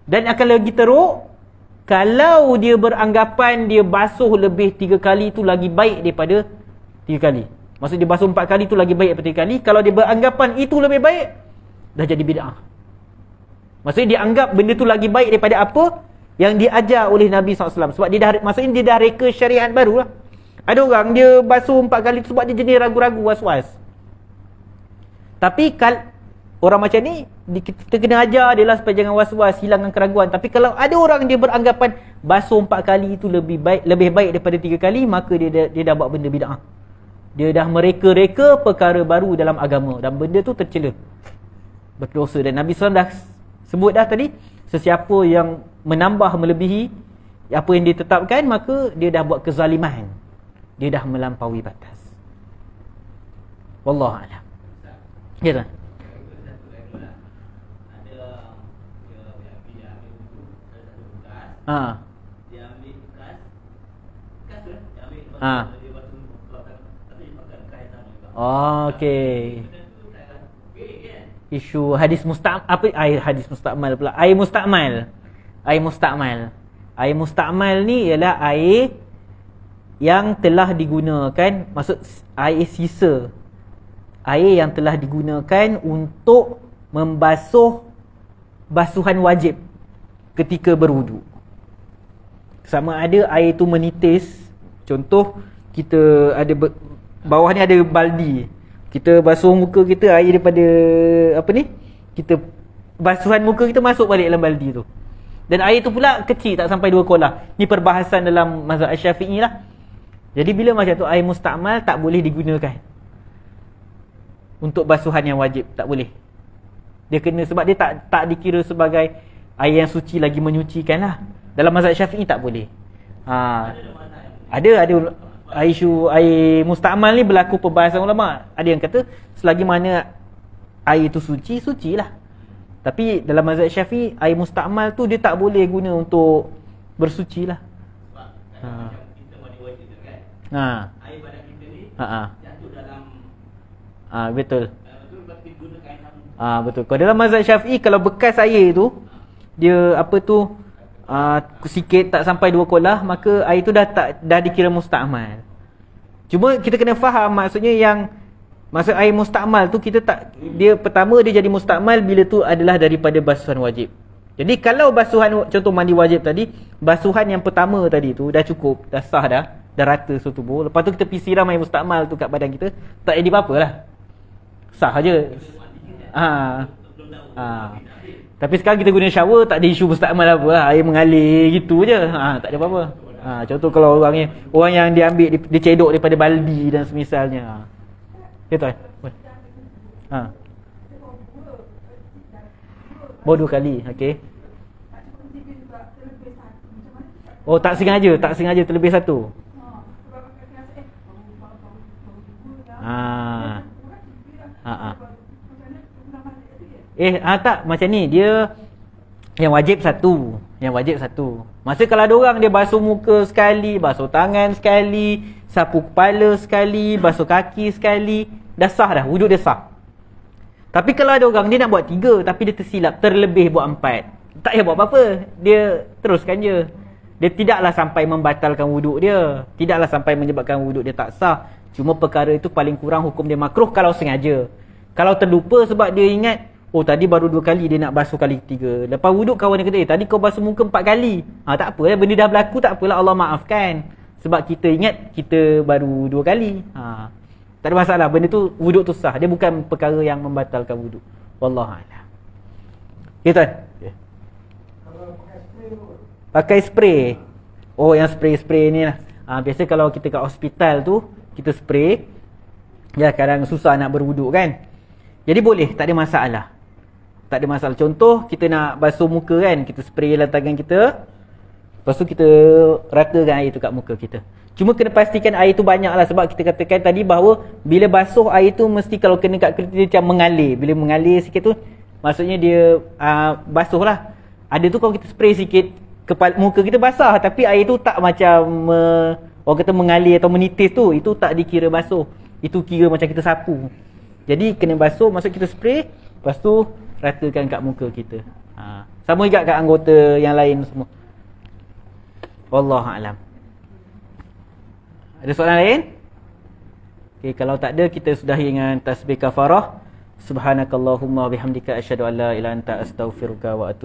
Dan akan lagi teruk kalau dia beranggapan dia basuh lebih 3 kali tu lagi baik daripada 3 kali. Maksud dia basuh 4 kali tu lagi baik daripada 3 kali. Kalau dia beranggapan itu lebih baik, dah jadi bid'ah. Maksudnya dia anggap benda tu lagi baik daripada apa yang diajar oleh Nabi SAW. Sebab maksudnya dia dah reka syariat baru lah. Ada orang dia basuh 4 kali tu sebab dia jenis ragu-ragu, was-was. Tapi orang macam ni kita kena ajar dia lah supaya jangan was-was, hilangkan keraguan. Tapi kalau ada orang dia beranggapan basuh 4 kali itu lebih baik daripada 3 kali, maka dia dah buat benda bid'ah. Dia dah mereka-reka perkara baru dalam agama, dan benda tu tercela, berdosa. Dan Nabi SAW dah sebut dah tadi, sesiapa yang menambah melebihi apa yang ditetapkan, maka dia dah buat kezaliman, dia dah melampaui batas. Wallahu a'lam. Ya tak? Dia ambil bekas tu, dia ambil okey. Isu hadis musta'mal, apa air hadis musta'mal pula? Air musta'mal ni ialah air yang telah digunakan, maksud air sisa. Air yang telah digunakan untuk membasuh basuhan wajib ketika berwuduk. Sama ada air tu menitis. Contoh, kita ada bawah ni ada baldi, kita basuh muka kita, air daripada kita basuhan muka kita masuk balik dalam baldi tu, dan air tu pula kecil, tak sampai 2 kolah. Ni perbahasan dalam mazhab Syafi'i lah. Jadi bila macam tu, air musta'mal tak boleh digunakan untuk basuhan yang wajib, tak boleh. Dia kena, sebab dia tak dikira sebagai air yang suci lagi menyucikan lah. Dalam mazhab Syafi'i tak boleh. Ada isu air musta'mal ni berlaku perbahasan ulama. Ada yang kata selagi mana air tu suci, sucilah. Tapi dalam mazhab Syafi'i, air musta'mal tu dia tak boleh guna untuk bersuci lah. Sebab kita mandi wajib kan. Air badan kita ni jatuh dalam betul. Betul. Kalau dalam mazhab Syafi'i, kalau bekas air tu dia sikit, tak sampai 2 kolah, maka air tu dah dikira musta'mal. Cuma kita kena faham, maksudnya maksud air musta'mal tu dia pertama dia jadi musta'mal bila tu adalah daripada basuhan wajib. Jadi kalau basuhan, contoh mandi wajib tadi, basuhan yang pertama tadi tu dah cukup, dah sah dah rata seluruh tubuh. Lepas tu kita pergi siram air musta'mal tu kat badan kita, tak jadi apa-apa lah, sah je. Tapi sekarang kita guna shower, tak ada isu musta'mal apa lah, air mengalir gitu je, tak ada apa-apa. Contoh kalau orang yang dia ambil, dia cedok daripada baldi dan semisalnya. Ya tuan. Baru 2 kali, okey. Oh, tak sengaja terlebih 1. Tak, macam ni, dia yang wajib satu. Masa kalau ada orang dia basuh muka sekali, basuh tangan sekali, sapu kepala sekali, basuh kaki sekali, dah sah dah, wuduk dia sah. Tapi kalau ada orang dia nak buat 3 tapi dia tersilap, terlebih buat 4, tak payah buat apa-apa, dia teruskan je. Dia tidaklah sampai membatalkan wuduk dia, tidaklah sampai menyebabkan wuduk dia tak sah. Cuma perkara itu paling kurang hukum dia makruh kalau sengaja. Kalau terlupa sebab dia ingat, oh tadi baru 2 kali, dia nak basuh kali 3. Lepas wuduk kawan dia kata, tadi kau basuh muka 4 kali. Tak apa, benda dah berlaku, tak apalah, Allah maafkan. Sebab kita ingat kita baru 2 kali. Tak ada masalah, benda tu, wuduk tu sah. Dia bukan perkara yang membatalkan wuduk. Wallahualam. Ya tuan? Pakai spray. Oh, yang spray-spray ni lah. Biasa kalau kita kat hospital tu, kita spray. Ya, kadang susah nak berwuduk kan. Jadi boleh, tak ada masalah. Tak ada masalah. Contoh, kita nak basuh muka kan. Kita spray dalam tangan kita. Lepas tu kita ratakan air tu kat muka kita. Cuma kena pastikan air tu banyak lah. Sebab kita katakan tadi bahawa bila basuh air tu mesti kalau kena kat kulit dia macam mengalir. Bila mengalir sikit tu, maksudnya dia basuh lah. Ada tu kalau kita spray sikit, kepala, muka kita basah. Tapi air tu tak macam orang kata mengalir atau menitis tu. Itu tak dikira basuh. Itu kira macam kita sapu. Jadi kena basuh, maksud kita spray. Lepas tu ratakan kat muka kita. Sama juga kat anggota yang lain semua. Wallahualam. Ada soalan lain? Okay, kalau tak ada, kita sudahi dengan tasbih kafarah. Subhanakallahumma bihamdika asyhadu an la ilaha illa anta astaghfiruka wa atubu